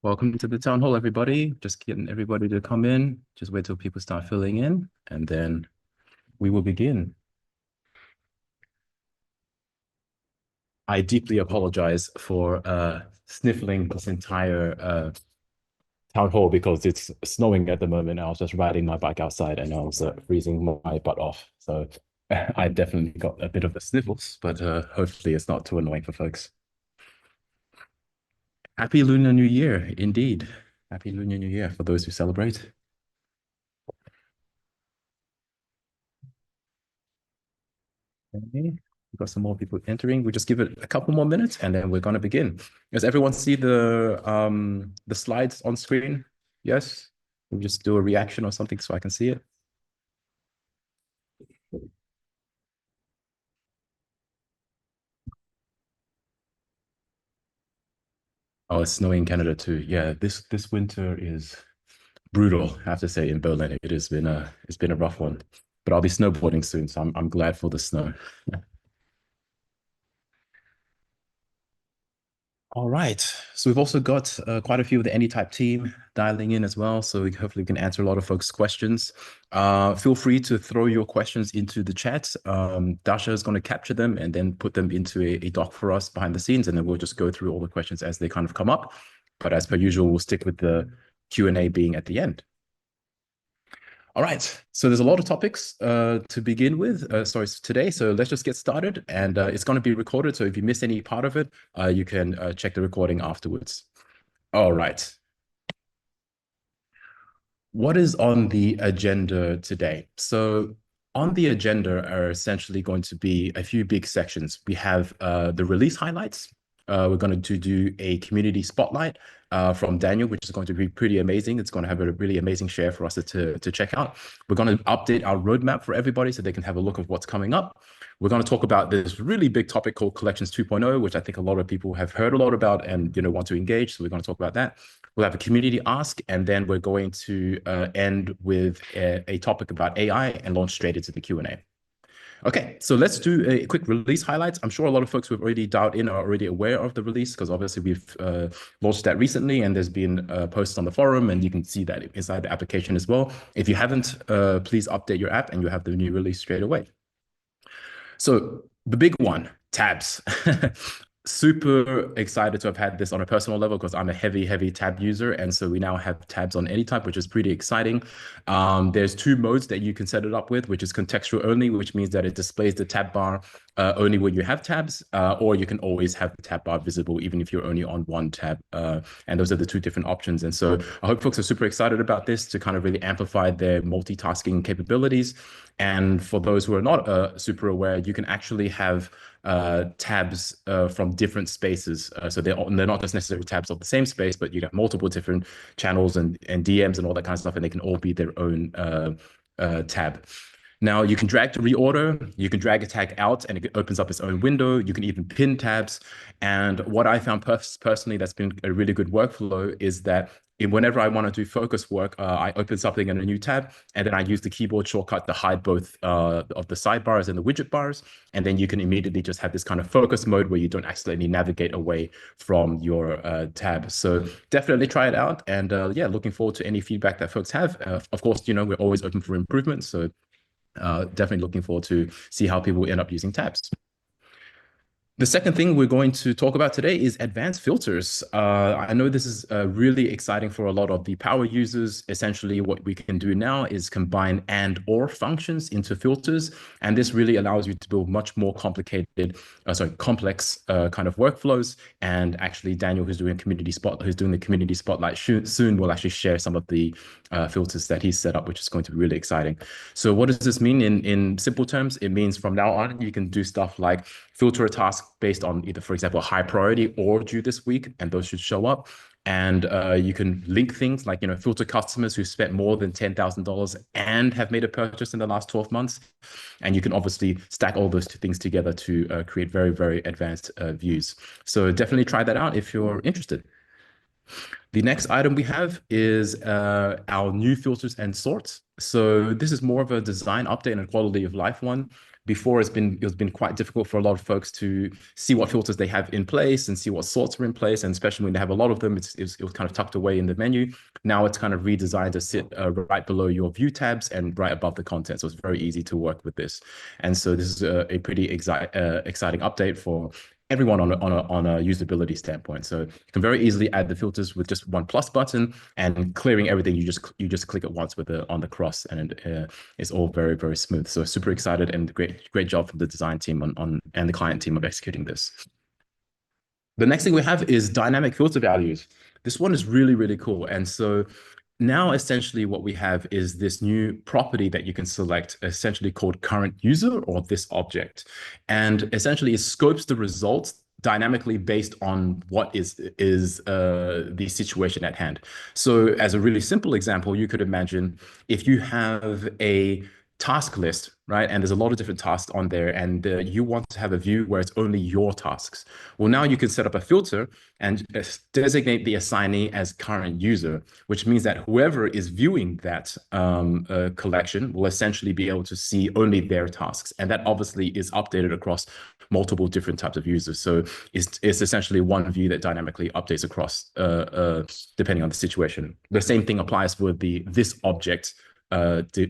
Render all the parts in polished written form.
Welcome to the town hall, everybody. Just getting everybody to come in. Just wait till people start filling in, and then we will begin. I deeply apologize for sniffling this entire town hall because it's snowing at the moment. I was just riding my bike outside and I was freezing my butt off. So I definitely got a bit of the sniffles, but hopefully it's not too annoying for folks. Happy Lunar New Year, indeed. Happy Lunar New Year for those who celebrate. Okay. We've got some more people entering. We'll just give it a couple more minutes and then we're going to begin. Does everyone see the slides on screen? Yes? We'll just do a reaction or something so I can see it. Oh, it's snowing in Canada too. Yeah, this winter is brutal, I have to say, in Berlin. It's been a rough one. But I'll be snowboarding soon, so I'm glad for the snow. All right. So we've also got quite a few of the Anytype team dialing in as well. So hopefully we can answer a lot of folks' questions. Feel free to throw your questions into the chat. Dasha is going to capture them and then put them into a doc for us behind the scenes. And then we'll just go through all the questions as they kind of come up. But as per usual, we'll stick with the Q&A being at the end. All right, so there's a lot of topics to begin with, today. So let's just get started, and it's going to be recorded. So if you miss any part of it, you can check the recording afterwards. All right. What is on the agenda today? So on the agenda are essentially going to be a few big sections. We have the release highlights. We're going to do a community spotlight from Daniel, which is going to be pretty amazing. It's going to have a really amazing share for us to check out. We're going to update our roadmap for everybody so they can have a look of what's coming up. We're going to talk about this really big topic called Collections 2.0, which I think a lot of people have heard a lot about and want to engage. So we're going to talk about that. We'll have a community ask, and then we're going to end with a topic about AI and launch straight into the Q&A. Okay, so let's do a quick release highlights. I'm sure a lot of folks who have already dialed in are already aware of the release because obviously we've launched that recently and there's been posts on the forum and you can see that inside the application as well. If you haven't, please update your app and you'll have the new release straight away. So the big one, tabs. Super excited to have had this on a personal level because I'm a heavy tab user. And so we now have tabs on Anytype, which is pretty exciting. There's two modes that you can set it up with, which is contextual only, which means that it displays the tab bar only when you have tabs, or you can always have the tab bar visible even if you're only on one tab. And those are the two different options. And so I hope folks are super excited about this to kind of really amplify their multitasking capabilities. And for those who are not super aware, you can actually have tabs from different spaces. So they're not just necessarily tabs of the same space, but you have multiple different channels and DMs and all that kind of stuff, and they can all be their own tab. Now you can drag to reorder, you can drag a tag out and it opens up its own window. You can even pin tabs. And what I found personally that's been a really good workflow is that whenever I want to do focus work, I open something in a new tab, and then I use the keyboard shortcut to hide both of the sidebars and the widget bars. And then you can immediately just have this kind of focus mode where you don't accidentally navigate away from your tab. So definitely try it out. And yeah, looking forward to any feedback that folks have. Of course, we're always open for improvement. So definitely looking forward to see how people end up using tabs. The second thing we're going to talk about today is advanced filters. I know this is really exciting for a lot of the power users. Essentially, what we can do now is combine and/or functions into filters. And this really allows you to build much more complex kind of workflows. And actually, Daniel, who's doing the community spotlight soon, will actually share some of the filters that he's set up, which is going to be really exciting. So what does this mean in simple terms? It means from now on, you can do stuff like filter a task based on either, for example, high priority or due this week, and those should show up. And you can link things like, filter customers who spent more than $10,000 and have made a purchase in the last 12 months. And you can obviously stack all those two things together to create very, very advanced views. So definitely try that out if you're interested. The next item we have is our new filters and sorts. So this is more of a design update and a quality of life one. before it's been quite difficult for a lot of folks to see what filters they have in place and see what sorts are in place. And especially when they have a lot of them, it was kind of tucked away in the menu. Now it's kind of redesigned to sit right below your view tabs and right above the content. So it's very easy to work with this. And so this is a pretty exciting update for everyone on a usability standpoint. So you can very easily add the filters with just one plus button, and clearing everything, you just click it once with on the cross, and it's all very, very smooth. So super excited, and great job from the design team and the client team of executing this. The next thing we have is dynamic filter values. This one is really, really cool. And so now essentially what we have is this new property that you can select, essentially called current user, or this object. And essentially it scopes the results dynamically based on what is the situation at hand. So as a really simple example, you could imagine if you have a task list, right? And there's a lot of different tasks on there, and you want to have a view where it's only your tasks. Well, now you can set up a filter and designate the assignee as current user, which means that whoever is viewing that collection will essentially be able to see only their tasks. And that obviously is updated across multiple different types of users. So it's essentially one view that dynamically updates across depending on the situation. The same thing applies with this object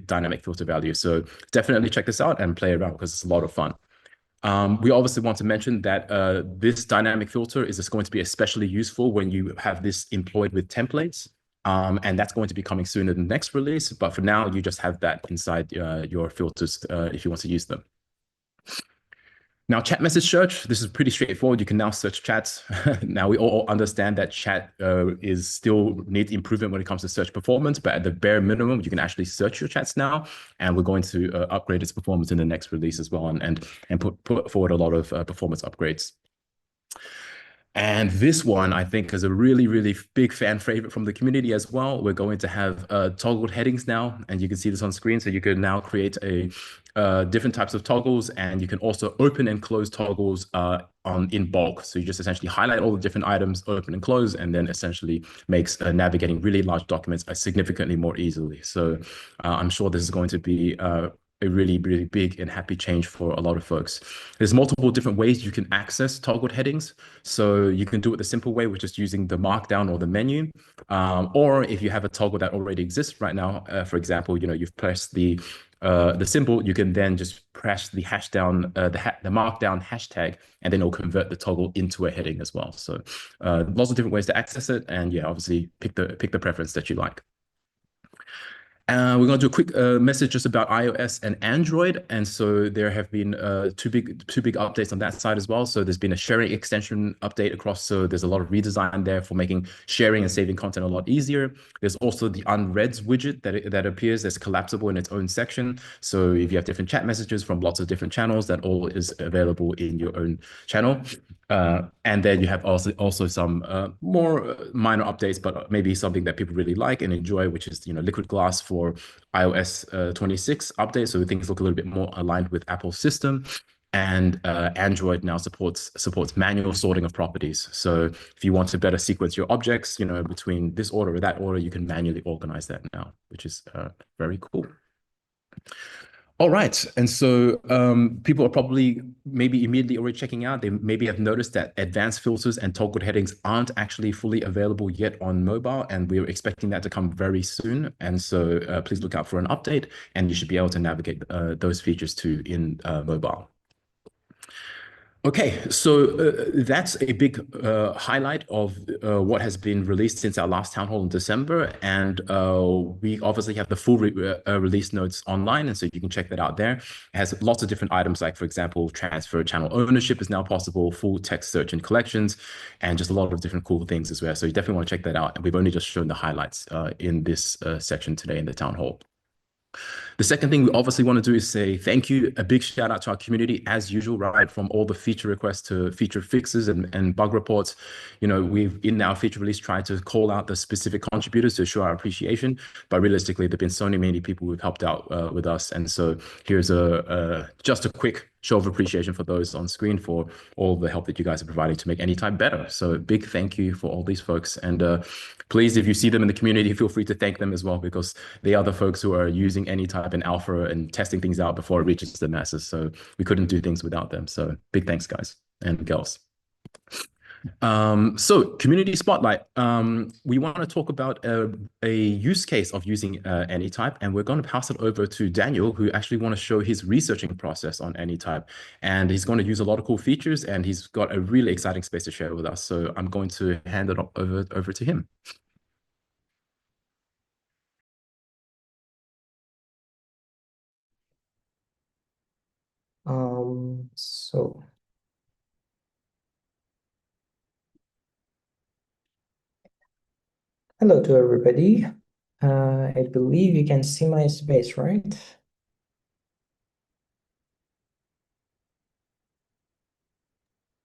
dynamic filter value. So definitely check this out and play around, because it's a lot of fun. We obviously want to mention that this dynamic filter is just going to be especially useful when you have this employed with templates. And that's going to be coming soon in the next release. But for now, you just have that inside your filters if you want to use them. Now, chat message search, this is pretty straightforward. You can now search chats. Now, we all understand that chat still needs improvement when it comes to search performance, but at the bare minimum, you can actually search your chats now. And we're going to upgrade its performance in the next release as well, and put forward a lot of performance upgrades. And this one, I think, is a really, really big fan favorite from the community as well. We're going to have toggled headings now, and you can see this on screen. So you can now create different types of toggles, and you can also open and close toggles in bulk. So you just essentially highlight all the different items, open and close, and then essentially makes navigating really large documents significantly more easily. So I'm sure this is going to be a really, really big and happy change for a lot of folks. There's multiple different ways you can access toggled headings. So you can do it the simple way, which is using the Markdown or the menu. Or if you have a toggle that already exists right now, for example, you've pressed the symbol, you can then just press the the Markdown hashtag, and then it'll convert the toggle into a heading as well. So lots of different ways to access it, and yeah, obviously pick the preference that you like. We're going to do a quick message just about iOS and Android. And so there have been two big updates on that side as well. So there's been a sharing extension update across. So there's a lot of redesign there for making sharing and saving content a lot easier. There's also the unreads widget that appears that's collapsible in its own section. So if you have different chat messages from lots of different channels, that all is available in your own channel. And then you have also some more minor updates, but maybe something that people really like and enjoy, which is liquid glass for iOS 26 update. So things look a little bit more aligned with Apple's system. And Android now supports manual sorting of properties. So if you want to better sequence your objects, between this order or that order, you can manually organize that now, which is very cool. All right, and so people are probably maybe immediately already checking out. They maybe have noticed that advanced filters and toggled headings aren't actually fully available yet on mobile, and we're expecting that to come very soon. And so please look out for an update, and you should be able to navigate those features too in mobile. Okay, so that's a big highlight of what has been released since our last town hall in December. And we obviously have the full release notes online, and so you can check that out there. It has lots of different items, like, for example, transfer channel ownership is now possible, full text search and collections, and just a lot of different cool things as well. So you definitely want to check that out. And we've only just shown the highlights in this section today in the town hall. The second thing we obviously want to do is say thank you, a big shout out to our community as usual, right? From all the feature requests to feature fixes and bug reports. We've in our feature release tried to call out the specific contributors to show our appreciation, but realistically, there've been so many people who've helped out with us. And so here's just a quick show of appreciation for those on screen for all the help that you guys are providing to make Anytype better. So big thank you for all these folks. And please, if you see them in the community, feel free to thank them as well, because they are the folks who are using Anytype Anytype in alpha and testing things out before it reaches the masses. So we couldn't do things without them. So big thanks, guys and girls. So community spotlight. We want to talk about a use case of using Anytype, and we're going to pass it over to Daniel, who actually want to show his researching process on Anytype. And he's going to use a lot of cool features, and he's got a really exciting space to share with us. So I'm going to hand it over to him. So hello to everybody. I believe you can see my space, right?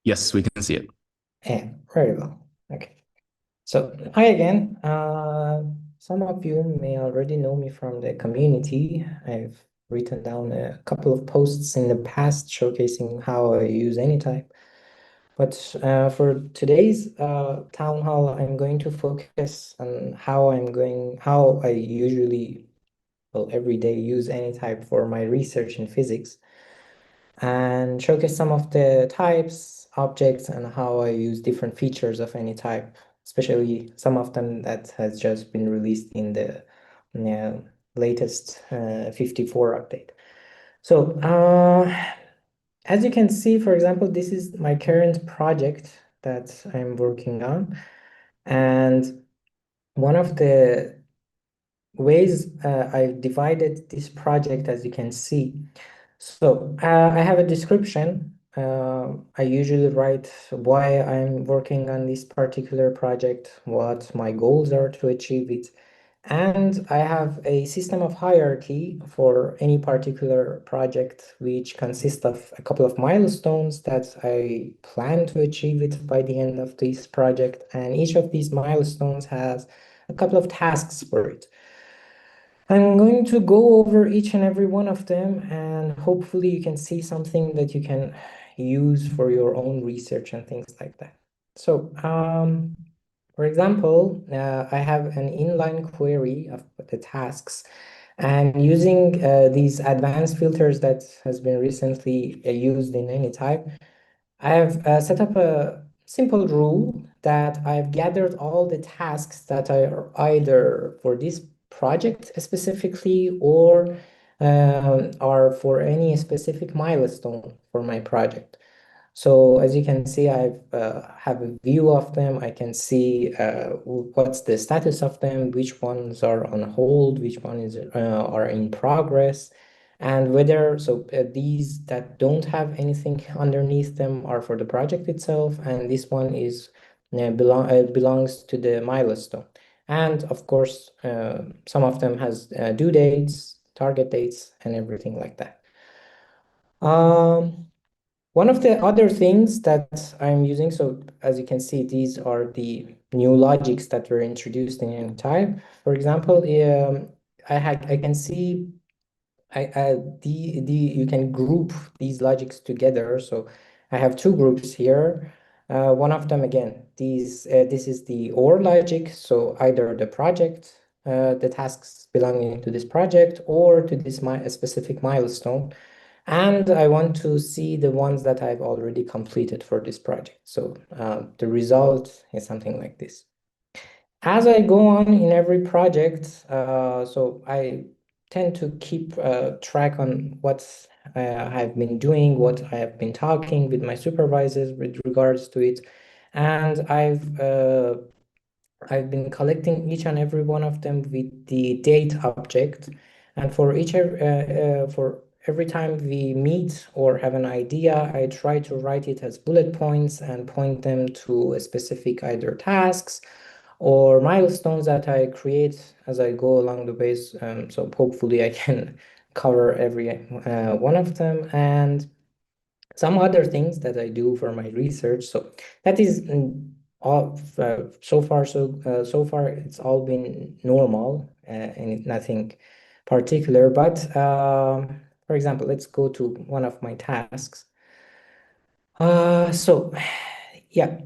Yes, we can see it. Yeah, very well. Okay. So hi again. Some of you may already know me from the community. I've written down a couple of posts in the past showcasing how I use Anytype. But for today's town hall, I'm going to focus on how I usually, well, every day use Anytype for my research in physics, and showcase some of the types, objects, and how I use different features of Anytype, especially some of them that has just been released in the latest 54 update. So as you can see, for example, this is my current project that I'm working on. And one of the ways I've divided this project, as you can see. So I have a description. I usually write why I'm working on this particular project, what my goals are to achieve it. And I have a system of hierarchy for any particular project, which consists of a couple of milestones that I plan to achieve it by the end of this project. And each of these milestones has a couple of tasks for it. I'm going to go over each and every one of them, and hopefully you can see something that you can use for your own research and things like that. So, for example, I have an inline query of the tasks, and using these advanced filters that has been recently used in Anytype, I have set up a simple rule that I've gathered all the tasks that are either for this project specifically or are for any specific milestone for my project. So as you can see, I have a view of them. I can see what's the status of them, which ones are on hold, which ones are in progress, and whether these that don't have anything underneath them are for the project itself, and this one is belongs to the milestone. And of course, some of them has due dates, target dates, and everything like that. One of the other things that I'm using, so as you can see, these are the new logics that were introduced in Anytype. For example, I can see you can group these logics together. So I have two groups here. One of them, again, this is the OR logic. So either the project, the tasks belonging to this project, or to this specific milestone. And I want to see the ones that I've already completed for this project. So the result is something like this. As I go on in every project, so I tend to keep track on what I've been doing, what I have been talking with my supervisors with regards to it. And I've been collecting each and every one of them with the date object. And for every time we meet or have an idea, I try to write it as bullet points and point them to a specific either tasks or milestones that I create as I go along the way. So hopefully I can cover every one of them, and some other things that I do for my research. So that is all so far. So far it's all been normal and nothing particular. But for example, let's go to one of my tasks. So yeah,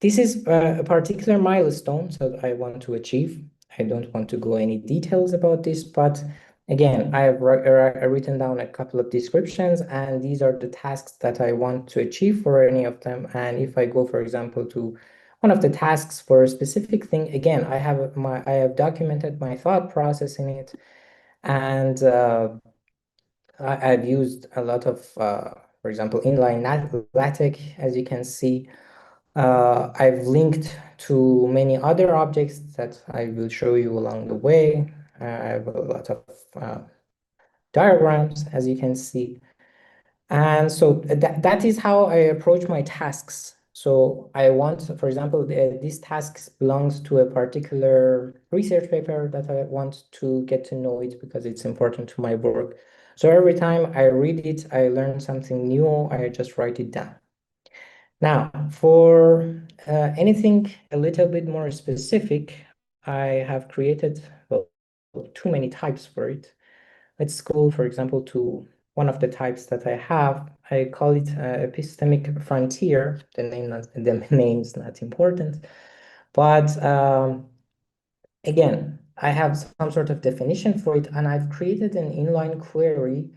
this is a particular milestone that I want to achieve. I don't want to go any details about this, but again, I've written down a couple of descriptions, and these are the tasks that I want to achieve for any of them. And if I go, for example, to one of the tasks for a specific thing, again, I have documented my thought process in it, and I've used a lot of, for example, inline LaTeX, as you can see. I've linked to many other objects that I will show you along the way. I have a lot of diagrams, as you can see. And so that is how I approach my tasks. So I want, for example, this task belongs to a particular research paper that I want to get to know it because it's important to my work. So every time I read it, I learn something new, I just write it down. Now, for anything a little bit more specific, I have created, well, too many types for it. Let's go, for example, to one of the types that I have. I call it epistemic frontier. The name's not important, but again, I have some sort of definition for it, and I've created an inline query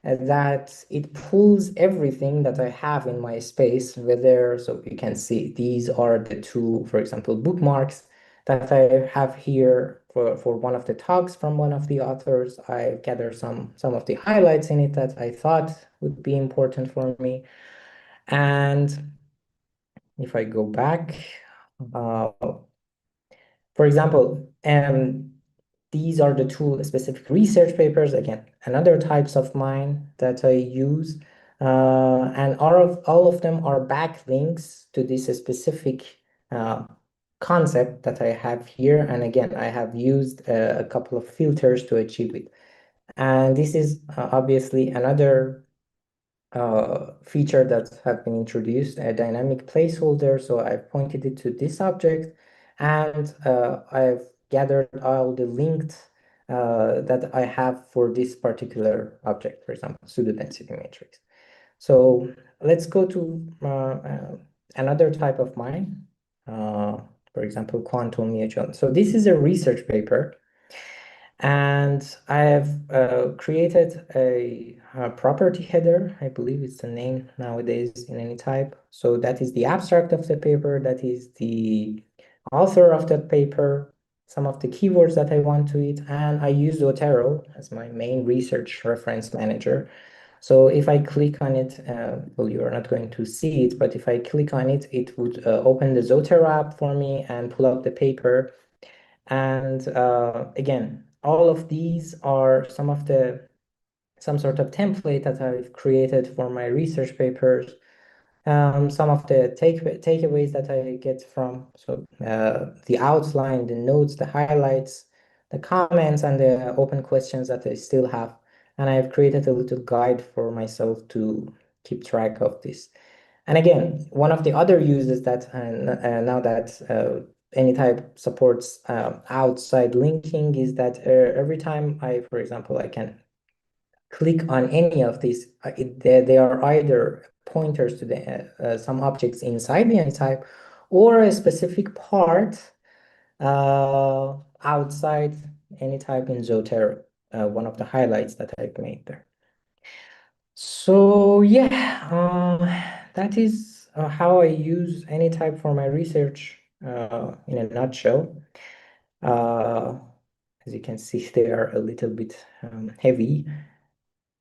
that it pulls everything that I have in my space, whether, so you can see these are the two, for example, bookmarks that I have here for one of the talks from one of the authors. I gather some of the highlights in it that I thought would be important for me. And if I go back, for example, these are the two specific research papers, again, another types of mine that I use. And all of them are backlinks to this specific concept that I have here. And again, I have used a couple of filters to achieve it. And this is obviously another feature that have been introduced, a dynamic placeholder. So I've pointed it to this object, and I've gathered all the linked that I have for this particular object, for example, pseudo-density matrix. So let's go to another type of mine, for example, quantum mutual. So this is a research paper, and I have created a property header. I believe it's the name nowadays in Anytype. So that is the abstract of the paper. That is the author of that paper, some of the keywords that I want to it. And I use Zotero as my main research reference manager. So if I click on it, well, you are not going to see it, but if I click on it, it would open the Zotero app for me and pull up the paper. And again, all of these are some sort of template that I've created for my research papers. Some of the takeaways that I get from, so the outline, the notes, the highlights, the comments, and the open questions that I still have. And I've created a little guide for myself to keep track of this. And again, one of the other uses that now that Anytype supports outside linking is that every time for example, I can click on any of these, they are either pointers to the some objects inside the Anytype or a specific part outside Anytype in Zotero, one of the highlights that I've made there. So yeah, that is how I use Anytype for my research in a nutshell. As you can see, they are a little bit heavy.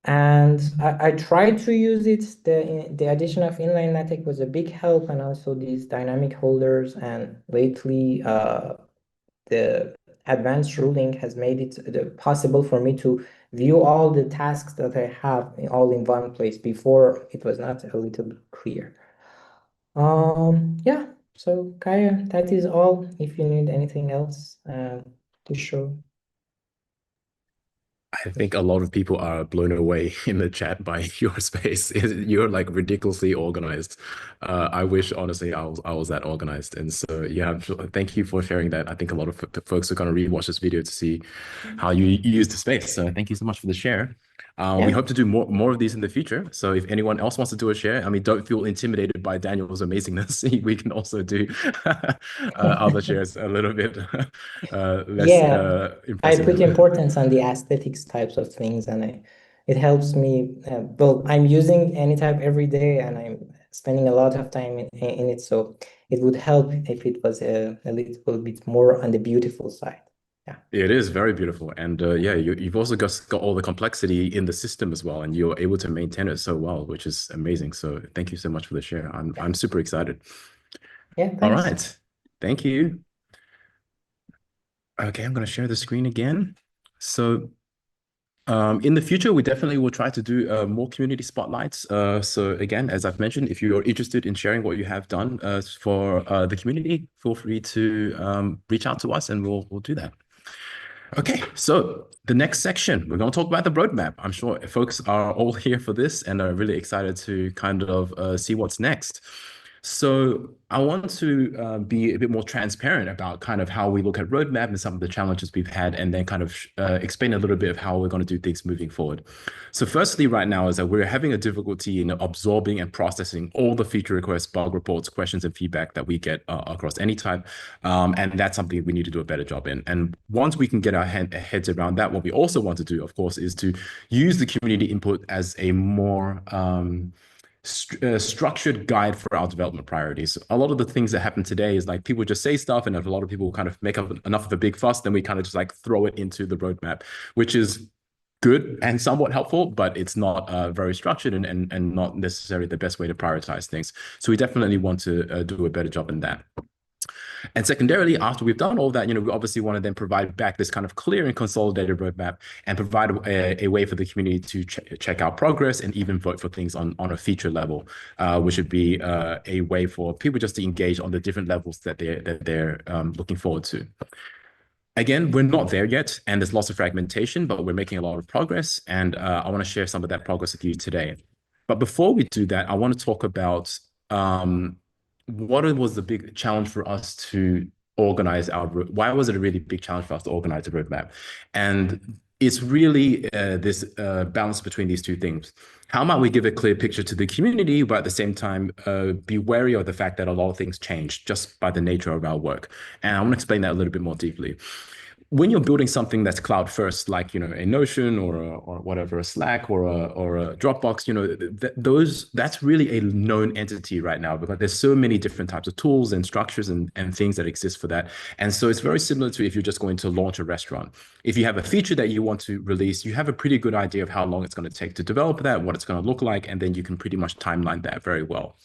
And I tried to use it. The addition of inline LaTeX was a big help, and also these dynamic holders. And lately, the advanced ruling has made it possible for me to view all the tasks that I have all in one place. Before, it was not a little clear. Yeah, so Kaya, that is all. If you need anything else to show. I think a lot of people are blown away in the chat by your space. You're like ridiculously organized. I wish, honestly, I was that organized. And so, yeah, thank you for sharing that. I think a lot of folks are going to rewatch this video to see how you use the space. So thank you so much for the share. We hope to do more of these in the future. So if anyone else wants to do a share, I mean, don't feel intimidated by Daniel's amazingness. We can also do other shares a little bit less I impressive. put importance on the aesthetics types of things, and it helps me. Well, I'm using Anytype every day, and I'm spending a lot of time in it. So it would help if it was a little bit more on the beautiful side. Yeah, it is very beautiful, and yeah, you've also got all the complexity in the system as well, and you're able to maintain it so well, which is amazing. So thank you so much for the share. I'm super excited. Yeah, thanks. All right, thank you. Okay, I'm going to share the screen again. So in the future, we definitely will try to do more community spotlights. So again, as I've mentioned, if you're interested in sharing what you have done for the community, feel free to reach out to us and we'll do that. Okay, so the next section, we're going to talk about the roadmap. I'm sure folks are all here for this and are really excited to kind of see what's next. So I want to be a bit more transparent about kind of how we look at roadmap and some of the challenges we've had, and then kind of explain a little bit of how we're going to do things moving forward. So firstly, right now is that we're having a difficulty in absorbing and processing all the feature requests, bug reports, questions, and feedback that we get across Anytype. And that's something we need to do a better job in. And once we can get our heads around that, what we also want to do, of course, is to use the community input as a more structured guide for our development priorities. A lot of the things that happen today is like people just say stuff, and if a lot of people kind of make up enough of a big fuss, then we kind of just like throw it into the roadmap, which is good and somewhat helpful, but it's not very structured and not necessarily the best way to prioritize things. So we definitely want to do a better job in that. And secondarily, after we've done all that, we obviously want to then provide back this kind of clear and consolidated roadmap and provide a way for the community to check out progress and even vote for things on a feature level, which would be a way for people just to engage on the different levels that they're looking forward to. Again, we're not there yet, and there's lots of fragmentation, but we're making a lot of progress, and I want to share some of that progress with you today. But before we do that, I want to talk about what was the big challenge for us to organize why was it a really big challenge for us to organize a roadmap? And it's really this balance between these two things. How might we give a clear picture to the community, but at the same time, be wary of the fact that a lot of things change just by the nature of our work? And I want to explain that a little bit more deeply. When you're building something that's cloud first, like a Notion or whatever, a Slack or a Dropbox, that's really a known entity right now, because there's so many different types of tools and structures and things that exist for that. And so it's very similar to if you're just going to launch a restaurant. If you have a feature that you want to release, you have a pretty good idea of how long it's going to take to develop that, what it's going to look like, and then you can pretty much timeline that very well.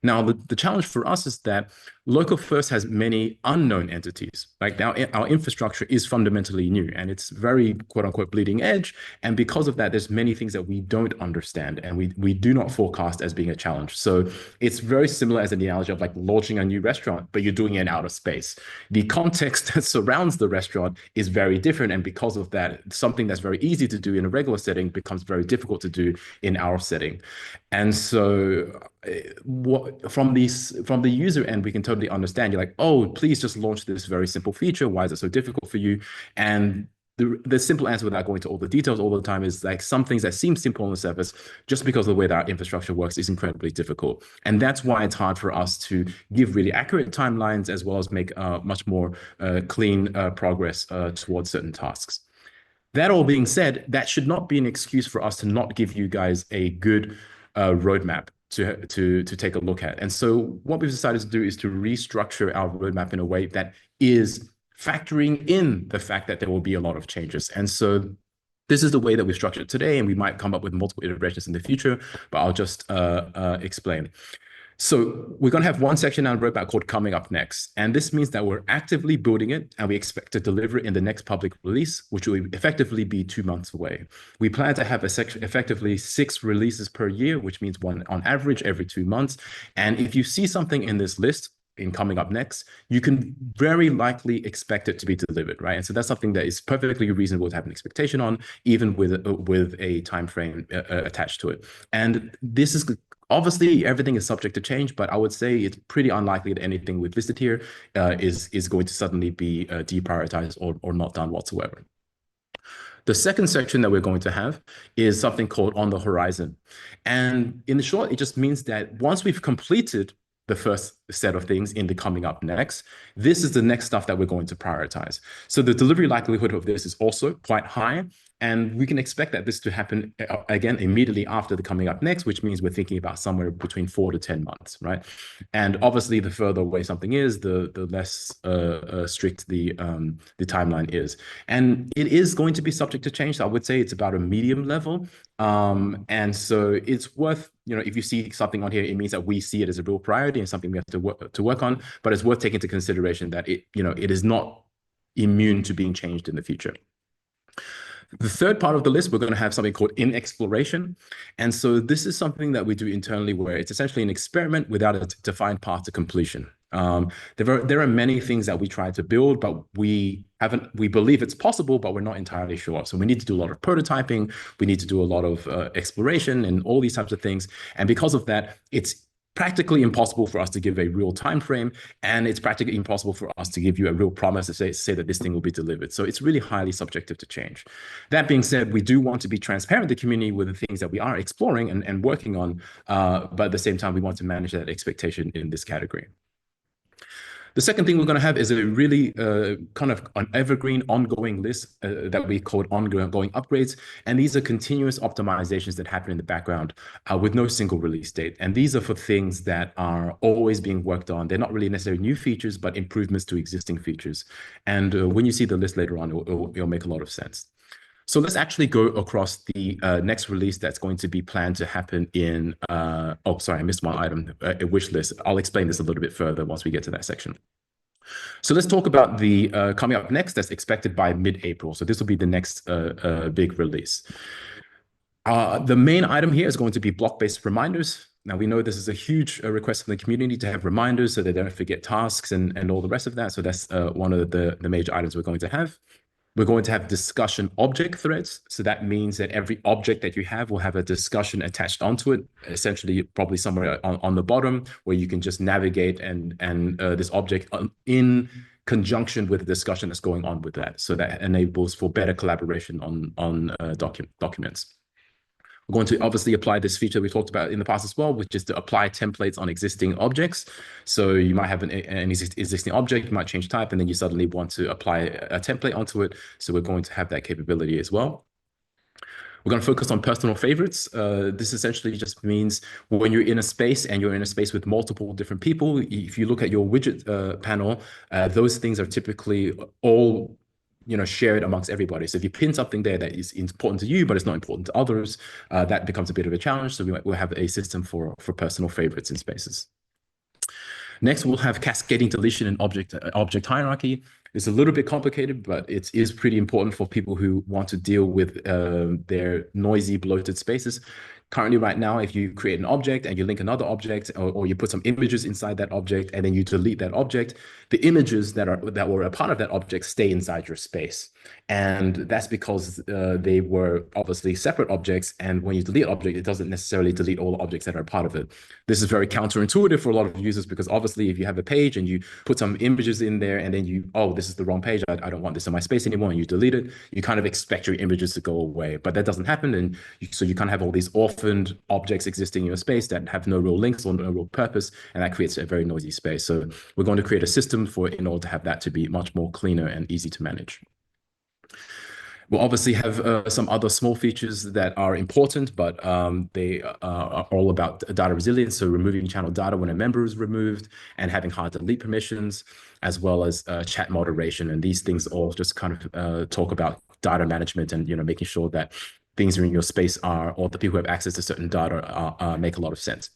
Now, the challenge for us is that local first has many unknown entities. Like now, our infrastructure is fundamentally new and it's very quote unquote bleeding edge. And because of that, there's many things that we don't understand and we do not forecast as being a challenge. So it's very similar as an analogy of like launching a new restaurant, but you're doing it in outer space. The context that surrounds the restaurant is very different. And because of that, something that's very easy to do in a regular setting becomes very difficult to do in our setting. And so from the user end, we can totally understand. You're like, oh, please just launch this very simple feature. Why is it so difficult for you? And the simple answer, without going into all the details all the time, is like some things that seem simple on the surface, just because of the way that our infrastructure works, is incredibly difficult. And that's why it's hard for us to give really accurate timelines, as well as make much more clean progress towards certain tasks. That all being said, that should not be an excuse for us to not give you guys a good roadmap to take a look at. And so what we've decided to do is to restructure our roadmap in a way that is factoring in the fact that there will be a lot of changes. And so this is the way that we structured it today, and we might come up with multiple iterations in the future, but I'll just explain. So we're going to have one section on the roadmap called Coming Up Next. And this means that we're actively building it, and we expect to deliver it in the next public release, which will effectively be 2 months away. We plan to have effectively 6 releases per year, which means one on average every 2 months. And if you see something in this list in Coming Up Next, you can very likely expect it to be delivered, right? And so that's something that is perfectly reasonable to have an expectation on, even with a time frame attached to it. And this is obviously everything is subject to change, but I would say it's pretty unlikely that anything we've listed here is going to suddenly be deprioritized or not done whatsoever. The second section that we're going to have is something called on the horizon. And in short, it just means that once we've completed the first set of things in the coming up next, this is the next stuff that we're going to prioritize. So the delivery likelihood of this is also quite high. And we can expect that this to happen, again, immediately after the coming up next, which means we're thinking about somewhere between 4 to 10 months, right? And obviously, the further away something is, the less strict the timeline is. And it is going to be subject to change. So I would say it's about a medium level. And so it's worth, if you see something on here, it means that we see it as a real priority and something we have to work on. But it's worth taking into consideration that it is not immune to being changed in the future. The third part of the list, we're going to have something called in exploration. And so this is something that we do internally where it's essentially an experiment without a defined path to completion. There are many things that we try to build, but we believe it's possible, but we're not entirely sure. So we need to do a lot of prototyping. We need to do a lot of exploration and all these types of things. And because of that, it's practically impossible for us to give a real time frame, and it's practically impossible for us to give you a real promise to say that this thing will be delivered. So it's really highly subjective to change. That being said, we do want to be transparent to the community with the things that we are exploring and working on, but at the same time, we want to manage that expectation in this category. The second thing we're going to have is a really kind of an evergreen ongoing list that we call ongoing upgrades. And these are continuous optimizations that happen in the background with no single release date. And these are for things that are always being worked on. They're not really necessarily new features, but improvements to existing features. And when you see the list later on, it'll make a lot of sense. So let's actually go across the next release that's going to be planned to happen in, oh, sorry, I missed one item, a wish list. I'll explain this a little bit further once we get to that section. So let's talk about the coming up next that's expected by mid-April. So this will be the next big release. The main item here is going to be block-based reminders. Now, we know this is a huge request from the community to have reminders so they don't forget tasks and all the rest of that. So that's one of the major items we're going to have. We're going to have discussion object threads. So that means that every object that you have will have a discussion attached onto it, essentially probably somewhere on the bottom where you can just navigate and this object in conjunction with the discussion that's going on with that. So that enables for better collaboration on documents. We're going to obviously apply this feature we talked about in the past as well, which is to apply templates on existing objects. So you might have an existing object, you might change type, and then you suddenly want to apply a template onto it. So we're going to have that capability as well. We're going to focus on personal favorites. This essentially just means when you're in a space and you're in a space with multiple different people, if you look at your widget panel, those things are typically all shared amongst everybody. So if you pin something there that is important to you, but it's not important to others, that becomes a bit of a challenge. So we'll have a system for personal favorites in spaces. Next, we'll have cascading deletion and object hierarchy. It's a little bit complicated, but it is pretty important for people who want to deal with their noisy, bloated spaces. Currently, right now, if you create an object and you link another object, or you put some images inside that object and then you delete that object, the images that were a part of that object stay inside your space. And that's because they were obviously separate objects. And when you delete an object, it doesn't necessarily delete all the objects that are part of it. This is very counterintuitive for a lot of users because obviously if you have a page and you put some images in there and then oh, this is the wrong page, I don't want this in my space anymore, and you delete it, you kind of expect your images to go away. But that doesn't happen. And so you kind of have all these orphaned objects existing in your space that have no real links or no real purpose. And that creates a very noisy space. So we're going to create a system in order to have that to be much more cleaner and easy to manage. We'll obviously have some other small features that are important, but they are all about data resilience. So removing channel data when a member is removed and having hard delete permissions, as well as chat moderation. And these things all just kind of talk about data management and making sure that things in your space or the people who have access to certain data make a lot of sense.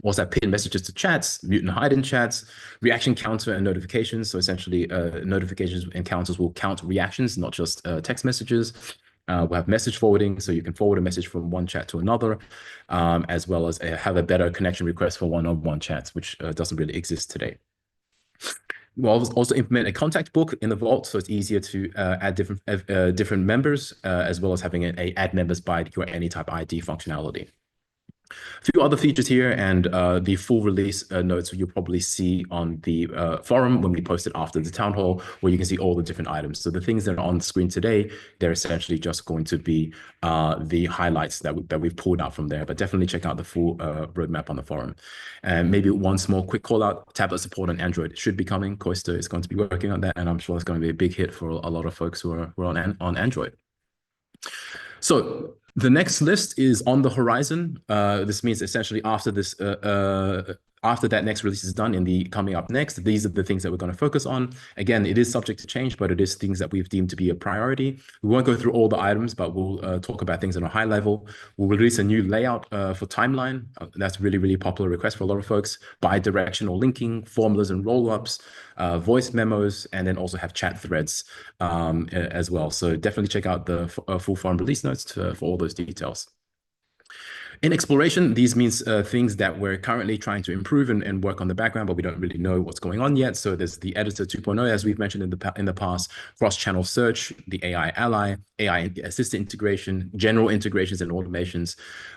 Also have pin messages to chats, mute and hide in chats, reaction counter and notifications. So essentially notifications and counters will count reactions, not just text messages. We'll have message forwarding, so you can forward a message from one chat to another, as well as have a better connection request for one-on-one chats, which doesn't really exist today. We'll also implement a contact book in the Vault, so it's easier to add different members, as well as having a add members by your Anytype ID functionality. A few other features here, and the full release notes you'll probably see on the forum when we post it after the town hall, where you can see all the different items. So the things that are on the screen today, they're essentially just going to be the highlights that we've pulled out from there. But definitely check out the full roadmap on the forum. And maybe one small quick call out: tablet support on Android should be coming. Koista is going to be working on that, and I'm sure it's going to be a big hit for a lot of folks who are on Android. So the next list is on the horizon. This means essentially after this, after that next release is done, in the coming up next, these are the things that we're going to focus on. Again, it is subject to change, but it is things that we've deemed to be a priority. We won't go through all the items, but we'll talk about things on a high level. We'll release a new layout for timeline. That's really, really popular request for a lot of folks. Bi-directional linking, formulas and roll-ups, voice memos, and then also have chat threads as well. So definitely check out the full forum release notes for all those details. In exploration, these means things that we're currently trying to improve and work on the background, but we don't really know what's going on yet. So there's the editor 2.0, as we've mentioned in the past, cross-channel search, the AI ally, AI assistant integration, general integrations and automations,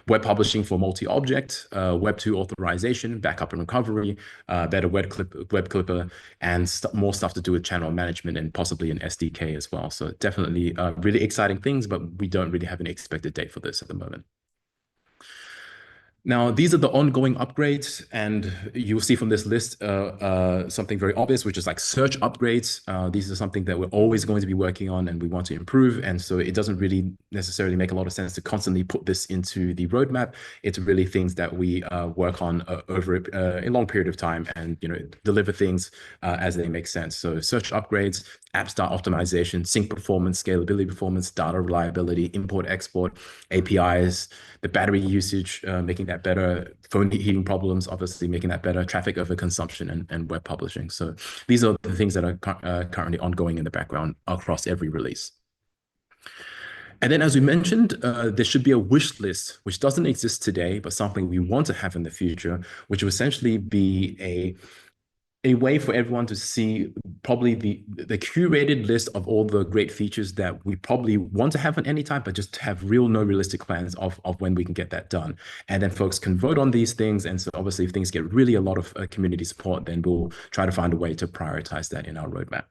web publishing for multi-object, Web 2 authorization, backup and recovery, better web clipper, and more stuff to do with channel management and possibly an SDK as well. So definitely really exciting things, but we don't really have an expected date for this at the moment. Now, these are the ongoing upgrades, and you'll see from this list something very obvious, which is like search upgrades. These are something that we're always going to be working on and we want to improve. And so it doesn't really necessarily make a lot of sense to constantly put this into the roadmap. It's really things that we work on over a long period of time and deliver things as they make sense. So search upgrades, app start optimization, sync performance, scalability performance, data reliability, import, export, APIs, the battery usage, making that better, phone heating problems, obviously making that better, traffic over consumption, and web publishing. So these are the things that are currently ongoing in the background across every release. And then, as we mentioned, there should be a wish list, which doesn't exist today, but something we want to have in the future, which will essentially be a way for everyone to see probably the curated list of all the great features that we probably want to have on Anytype, but just have no realistic plans of when we can get that done. And then folks can vote on these things. And so obviously if things get really a lot of community support, then we'll try to find a way to prioritize that in our roadmap.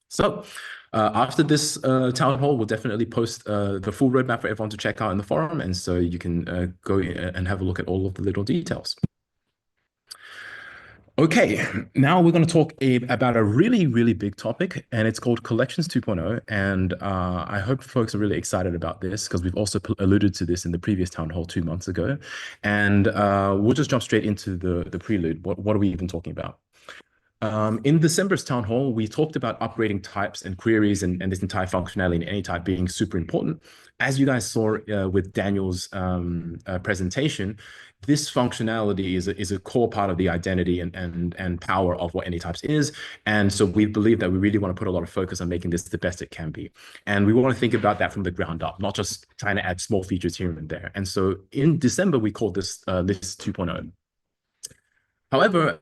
So after this town hall, we'll definitely post the full roadmap for everyone to check out in the forum. And so you can go and have a look at all of the little details. Okay, now we're going to talk about a really, really big topic, and it's called Collections 2.0. And I hope folks are really excited about this because we've also alluded to this in the previous town hall 2 months ago. And we'll just jump straight into the prelude. What are we even talking about? In December's town hall, we talked about upgrading types and queries and this entire functionality in Anytype being super important. As you guys saw with Daniel's presentation, this functionality is a core part of the identity and power of what Anytypes is. And so we believe that we really want to put a lot of focus on making this the best it can be. And we want to think about that from the ground up, not just trying to add small features here and there. And so in December, we called this List 2.0. However,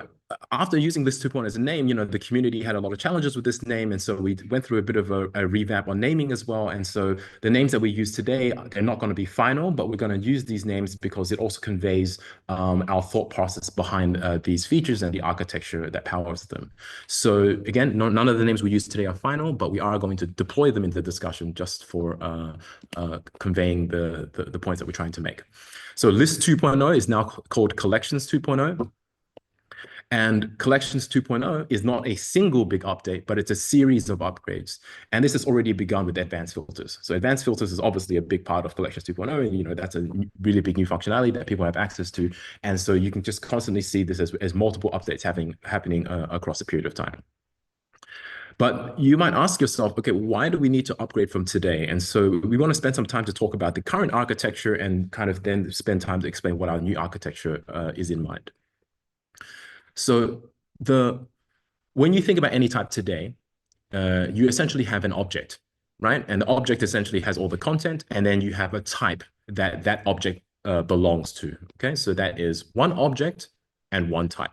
after using List 2.0 as a name, the community had a lot of challenges with this name. And so we went through a bit of a revamp on naming as well. And so the names that we use today, they're not going to be final, but we're going to use these names because it also conveys our thought process behind these features and the architecture that powers them. So again, none of the names we use today are final, but we are going to deploy them into the discussion just for conveying the points that we're trying to make. So List 2.0 is now called Collections 2.0. And Collections 2.0 is not a single big update, but it's a series of upgrades. And this has already begun with advanced filters. So advanced filters is obviously a big part of Collections 2.0. And, that's a really big new functionality that people have access to. And so you can just constantly see this as multiple updates happening across a period of time. But you might ask yourself, okay, why do we need to upgrade from today? And so we want to spend some time to talk about the current architecture and kind of then spend time to explain what our new architecture is in mind. So when you think about Anytype today, you essentially have an object, right? And the object essentially has all the content, and then you have a type that object belongs to, okay? So that is one object and one type.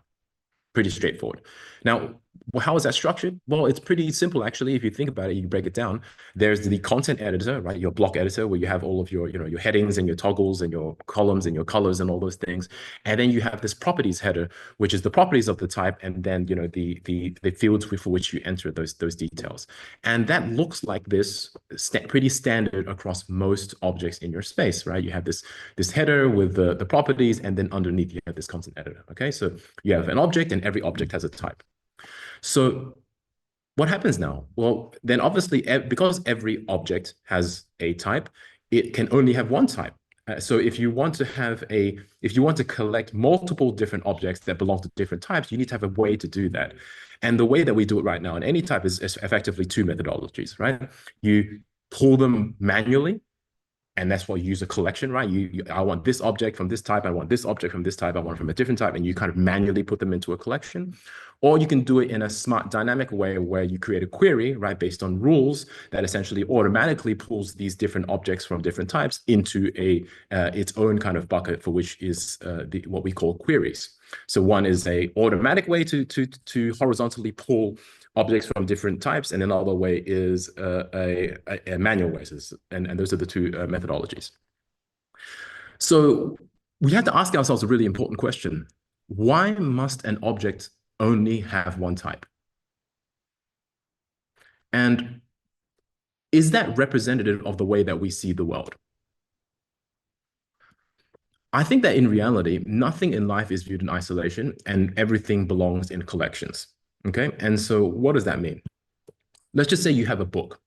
Pretty straightforward. Now, Well, how is that structured? Well, it's pretty simple, actually. If you think about it, you break it down. There's the content editor, right? Your block editor, where you have all of your, your headings and your toggles and your columns and your colors and all those things. And then you have this properties header, which is the properties of the type, and then, the fields for which you enter those details. And that looks like this, pretty standard across most objects in your space, right? You have this header with the properties, and then underneath you have this content editor. Okay, so you have an object, and every object has a type. So what happens now? Well, then obviously, because every object has a type, it can only have one type. So if you want to collect multiple different objects that belong to different types, you need to have a way to do that. And the way that we do it right now in Anytype is effectively two methodologies, right? You pull them manually, and that's why you use a collection, right? I want this object from this type, I want this object from this type, I want it from a different type, and you kind of manually put them into a collection. Or you can do it in a smart, dynamic way where you create a query, right, based on rules that essentially automatically pulls these different objects from different types into its own kind of bucket, for which is what we call queries. So one is a automatic way to horizontally pull objects from different types, and another way is a manual way. And those are the two methodologies. So we had to ask ourselves a really important question. Why must an object only have one type? And is that representative of the way that we see the world? I think that in reality, nothing in life is viewed in isolation, and everything belongs in collections. Okay, and so what does that mean? Let's just say you have a book.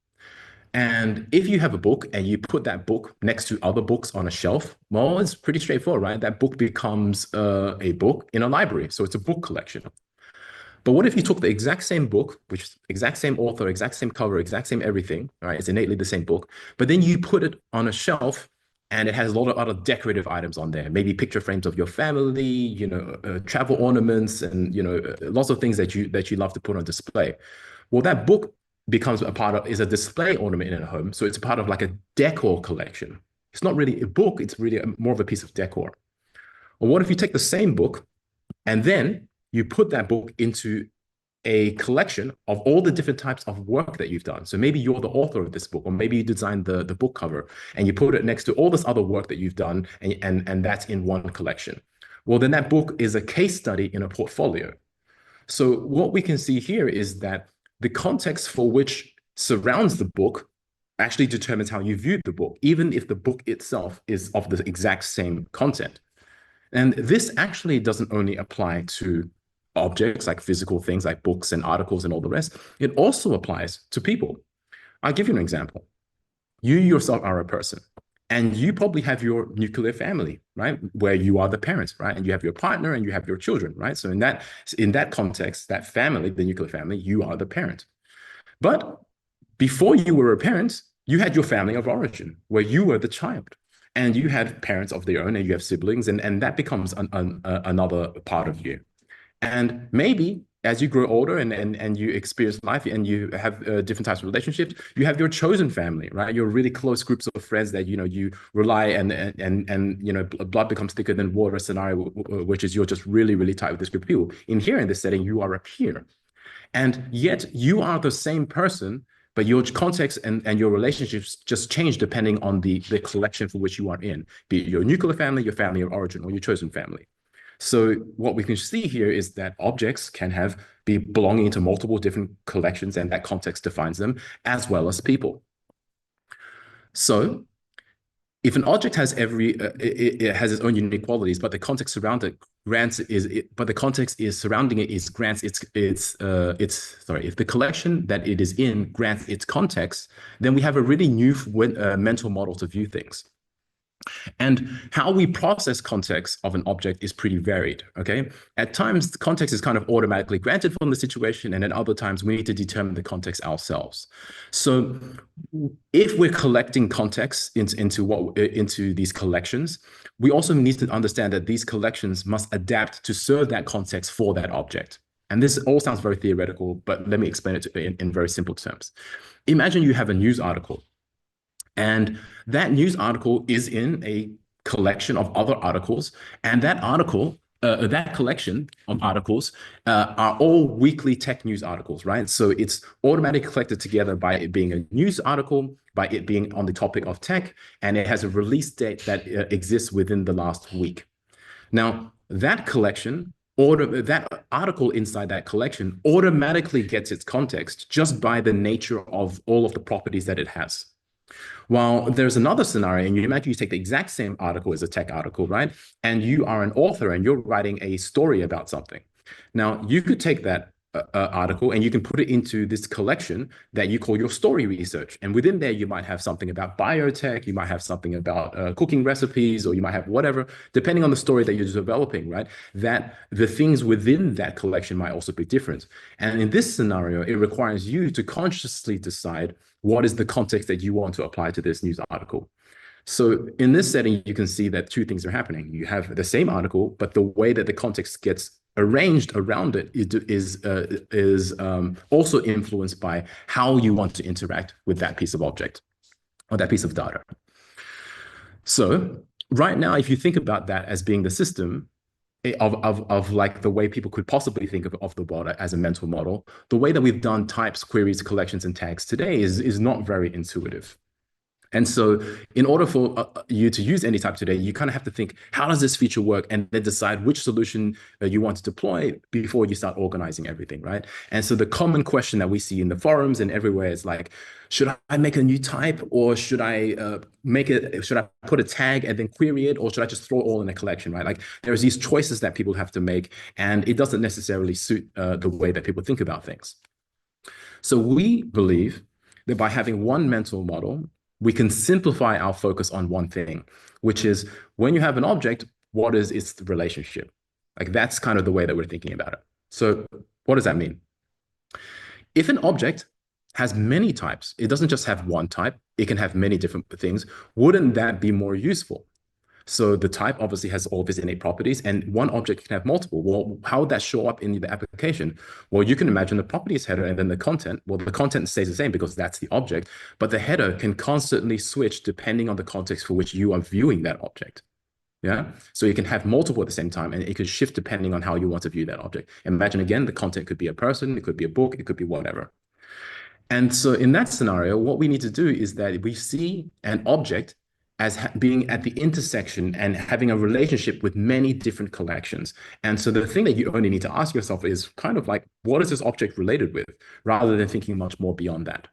And if you have a book and you put that book next to other books on a shelf, well, it's pretty straightforward, right? That book becomes a book in a library. So it's a book collection. But what if you took the exact same book, which is exact same author, exact same cover, exact same everything, right? It's innately the same book, but then you put it on a shelf and it has a lot of other decorative items on there, maybe picture frames of your family, travel ornaments, and lots of things that you love to put on display. Well, that book becomes is a display ornament in a home, so it's a part of like a decor collection. It's not really a book; it's really more of a piece of decor. Or what if you take the same book and then you put that book into a collection of all the different types of work that you've done. So maybe you're the author of this book, or maybe you designed the book cover, and you put it next to all this other work that you've done, and that's in one collection. Well, then that book is a case study in a portfolio. So what we can see here is that the context for which surrounds the book actually determines how you view the book, even if the book itself is of the exact same content. And this actually doesn't only apply to objects like physical things like books and articles and all the rest. It also applies to people. I'll give you an example. You yourself are a person, and you probably have your nuclear family, right? Where you are the parents, right? And you have your partner and you have your children, right? So in that context, that family, the nuclear family, you are the parent. But before you were a parent, you had your family of origin, where you were the child. And you had parents of their own, and you have siblings, and that becomes another part of you. And maybe as you grow older and you experience life and you have different types of relationships, you have your chosen family, right? Your really close groups of friends that you rely and blood becomes thicker than water scenario, which is you're just really, really tight with this group of people. In this setting, you are a peer. And yet you are the same person, but your context and your relationships just change depending on the collection for which you are in, be it your nuclear family, your family of origin, or your chosen family. So what we can see here is that objects can be belonging to multiple different collections, and that context defines them, as well as people. So if an object has it has its own unique qualities, but the context surrounding it if the collection that it is in grants its context, then we have a really new mental model to view things. And how we process context of an object is pretty varied, okay? At times, the context is kind of automatically granted from the situation, and at other times, we need to determine the context ourselves. So if we're collecting context into these collections, we also need to understand that these collections must adapt to serve that context for that object. And this all sounds very theoretical, but let me explain it in very simple terms. Imagine you have a news article, and that news article is in a collection of other articles, and that article that collection of articles are all weekly tech news articles, right? So it's automatically collected together by it being a news article, by it being on the topic of tech, and it has a release date that exists within the last week. Now, that collection, that article inside that collection automatically gets its context just by the nature of all of the properties that it has. While there's another scenario, and you imagine you take the exact same article as a tech article, right? And you are an author and you're writing a story about something. Now, you could take that article and you can put it into this collection that you call your story research. And within there, you might have something about biotech, you might have something about cooking recipes, or you might have whatever, depending on the story that you're developing, right? That the things within that collection might also be different. And in this scenario, it requires you to consciously decide what is the context that you want to apply to this news article. So in this setting, you can see that two things are happening. You have the same article, but the way that the context gets arranged around it is also influenced by how you want to interact with that piece of object or that piece of data. So right now, if you think about that as being the system of like the way people could possibly think of the world as a mental model, the way that we've done types, queries, collections, and tags today is not very intuitive. And so in order for you to use Anytype today, you kind of have to think, how does this feature work? And then decide which solution you want to deploy before you start organizing everything, right? And so the common question that we see in the forums and everywhere is like, should I make a new type, or should I should I put a tag and then query it, or should I just throw it all in a collection, right? Like there's these choices that people have to make, and it doesn't necessarily suit the way that people think about things. So we believe that by having one mental model, we can simplify our focus on one thing, which is when you have an object, what is its relationship? Like that's kind of the way that we're thinking about it. So what does that mean? If an object has many types, it doesn't just have one type, it can have many different things. Wouldn't that be more useful? So the type obviously has all of its innate properties, and one object can have multiple. Well, how would that show up in the application? Well, you can imagine the properties header and then the content. Well, the content stays the same because that's the object, but the header can constantly switch depending on the context for which you are viewing that object. Yeah. So you can have multiple at the same time, and it could shift depending on how you want to view that object. Imagine again, the content could be a person, it could be a book, it could be whatever. And so in that scenario, what we need to do is that we see an object as being at the intersection and having a relationship with many different collections. And so the thing that you only need to ask yourself is kind of like, what is this object related with, rather than thinking much more beyond that.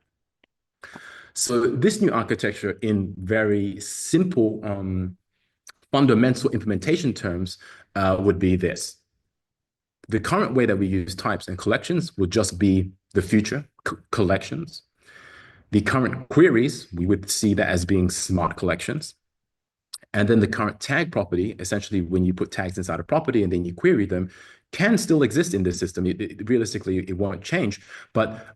So this new architecture, in very simple, fundamental implementation terms, would be this. The current way that we use types and collections will just be the future collections. The current queries, we would see that as being smart collections. And then the current tag property, essentially when you put tags inside a property and then you query them, can still exist in this system. Realistically, it won't change. But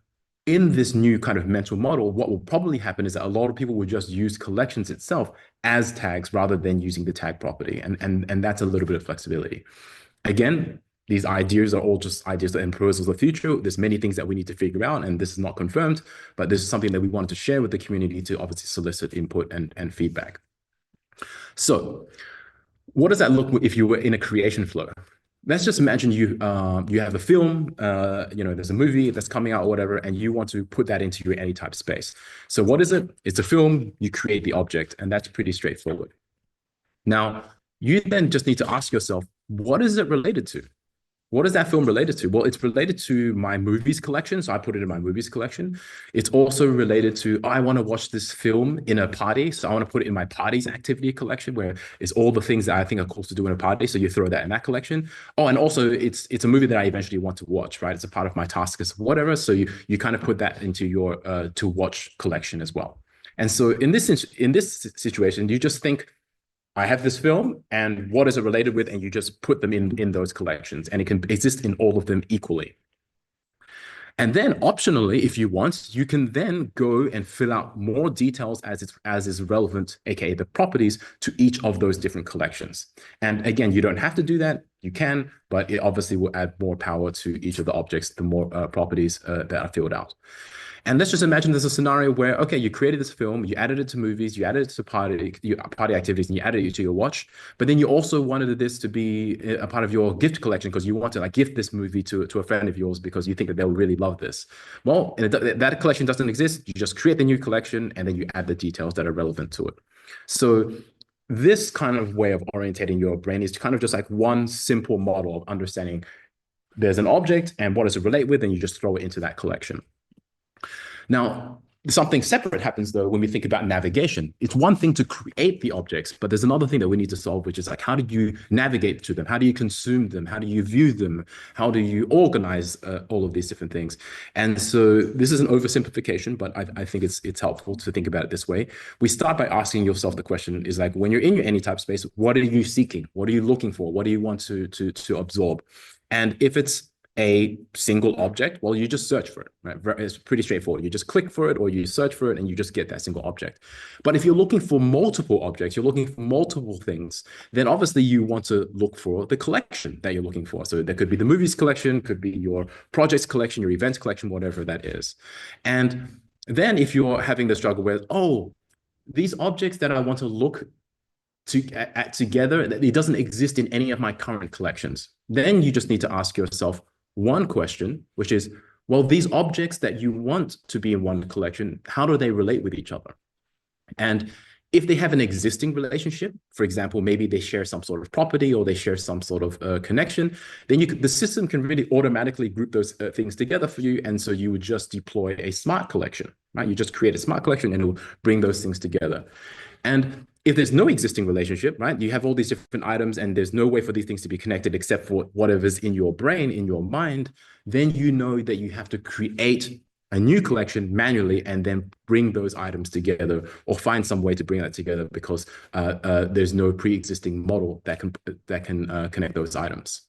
in this new kind of mental model, what will probably happen is that a lot of people will just use collections itself as tags rather than using the tag property. And that's a little bit of flexibility. Again, these ideas are all just ideas and proposals of the future. There's many things that we need to figure out, and this is not confirmed, but this is something that we wanted to share with the community to obviously solicit input and feedback. So what does that look like if you were in a creation flow? Let's just imagine you have a film, there's a movie that's coming out or whatever, and you want to put that into your Anytype space. So what is it? It's a film, you create the object, and that's pretty straightforward. Now, you then just need to ask yourself, what is it related to? What is that film related to? Well, it's related to my movies collection, so I put it in my movies collection. It's also related to, I want to watch this film in a party, so I want to put it in my parties activity collection, where it's all the things that I think are cool to do in a party, so you throw that in that collection. Oh, and also it's a movie that I eventually want to watch, right? It's a part of my task as whatever, so you kind of put that into your to watch collection as well. And so in this situation, you just think, I have this film, and what is it related with? And you just put them in those collections, and it can exist in all of them equally. And then optionally, if you want, you can then go and fill out more details as is relevant, aka the properties, to each of those different collections. And again, you don't have to do that. You can, but it obviously will add more power to each of the objects, the more properties that are filled out. And let's just imagine there's a scenario where, okay, you created this film, you added it to movies, you added it to party activities, and you added it to your watch. But then you also wanted this to be a part of your gift collection because you want to like gift this movie to a friend of yours because you think that they'll really love this. Well, that collection doesn't exist. You just create the new collection and then you add the details that are relevant to it. So this kind of way of orientating your brain is kind of just like one simple model of understanding there's an object and what does it relate with, and you just throw it into that collection. Now, something separate happens though when we think about navigation. It's one thing to create the objects, but there's another thing that we need to solve, which is like, how do you navigate to them? How do you consume them? How do you view them? How do you organize all of these different things? And so this is an oversimplification, but I think it's helpful to think about it this way. We start by asking yourself the question is like, when you're in your Anytype space, what are you seeking? What are you looking for? What do you want to absorb? And if it's a single object, well, you just search for it, right? It's pretty straightforward. You just click for it or you search for it and you just get that single object. But if you're looking for multiple objects, you're looking for multiple things, then obviously you want to look for the collection that you're looking for. So there could be the movies collection, could be your projects collection, your events collection, whatever that is. And then if you're having the struggle with, oh, these objects that I want to look at together, it doesn't exist in any of my current collections, then you just need to ask yourself one question, which is, well, these objects that you want to be in one collection, how do they relate with each other? And if they have an existing relationship, for example, maybe they share some sort of property or they share some sort of connection, then the system can really automatically group those things together for you. And so you would just deploy a smart collection, right? You just create a smart collection and it will bring those things together. And if there's no existing relationship, right, you have all these different items and there's no way for these things to be connected except for whatever's in your brain, in your mind, then you know that you have to create a new collection manually and then bring those items together or find some way to bring that together because there's no pre-existing model that can connect those items.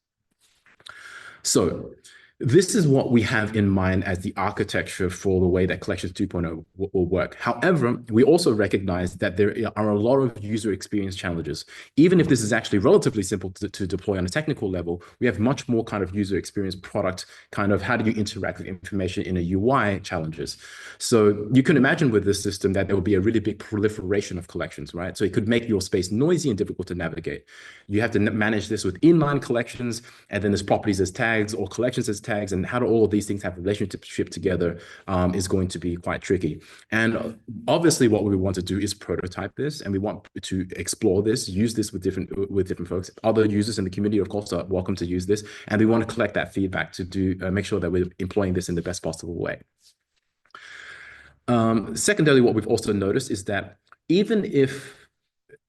So this is what we have in mind as the architecture for the way that Collections 2.0 will work. However, we also recognize that there are a lot of user experience challenges. Even if this is actually relatively simple to deploy on a technical level, we have much more kind of user experience product, kind of how do you interact with information in a UI challenges. So you can imagine with this system that there will be a really big proliferation of collections, right? So it could make your space noisy and difficult to navigate. You have to manage this with inline collections, and then there's properties as tags or collections as tags, and how do all of these things have a relationship together is going to be quite tricky. And obviously what we want to do is prototype this, and we want to explore this, use this with different folks. Other users in the community, of course, are welcome to use this, and we want to collect that feedback to make sure that we're employing this in the best possible way. Secondarily, what we've also noticed is that even if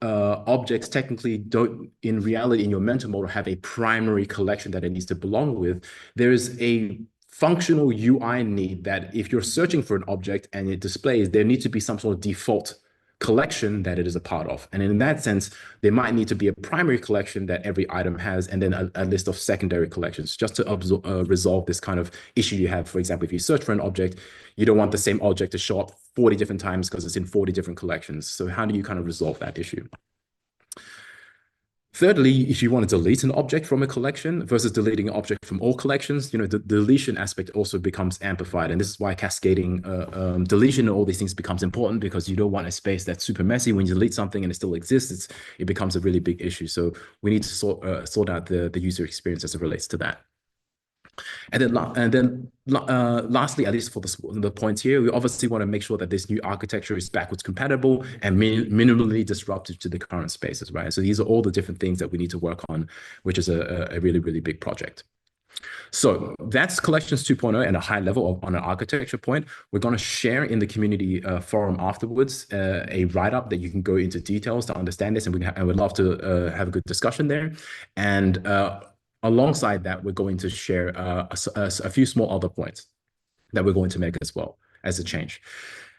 objects technically don't, in reality, in your mental model, have a primary collection that it needs to belong with, there is a functional UI need that if you're searching for an object and it displays, there needs to be some sort of default collection that it is a part of. And in that sense, there might need to be a primary collection that every item has, and then a list of secondary collections, just to resolve this kind of issue you have. For example, if you search for an object, you don't want the same object to show up 40 different times because it's in 40 different collections. So how do you kind of resolve that issue? Thirdly, if you want to delete an object from a collection versus deleting an object from all collections, you know, the deletion aspect also becomes amplified. And this is why cascading deletion and all these things becomes important, because you don't want a space that's super messy. When you delete something and it still exists, it becomes a really big issue. So we need to sort out the user experience as it relates to that. And then lastly, at least for the points here, we obviously want to make sure that this new architecture is backwards compatible and minimally disruptive to the current spaces, right? So these are all the different things that we need to work on, which is a really, really big project. So that's Collections 2.0 and a high level on an architecture point. We're going to share in the community forum afterwards a write-up that you can go into details to understand this, and I would love to have a good discussion there. And alongside that, we're going to share a few small other points that we're going to make as well as a change.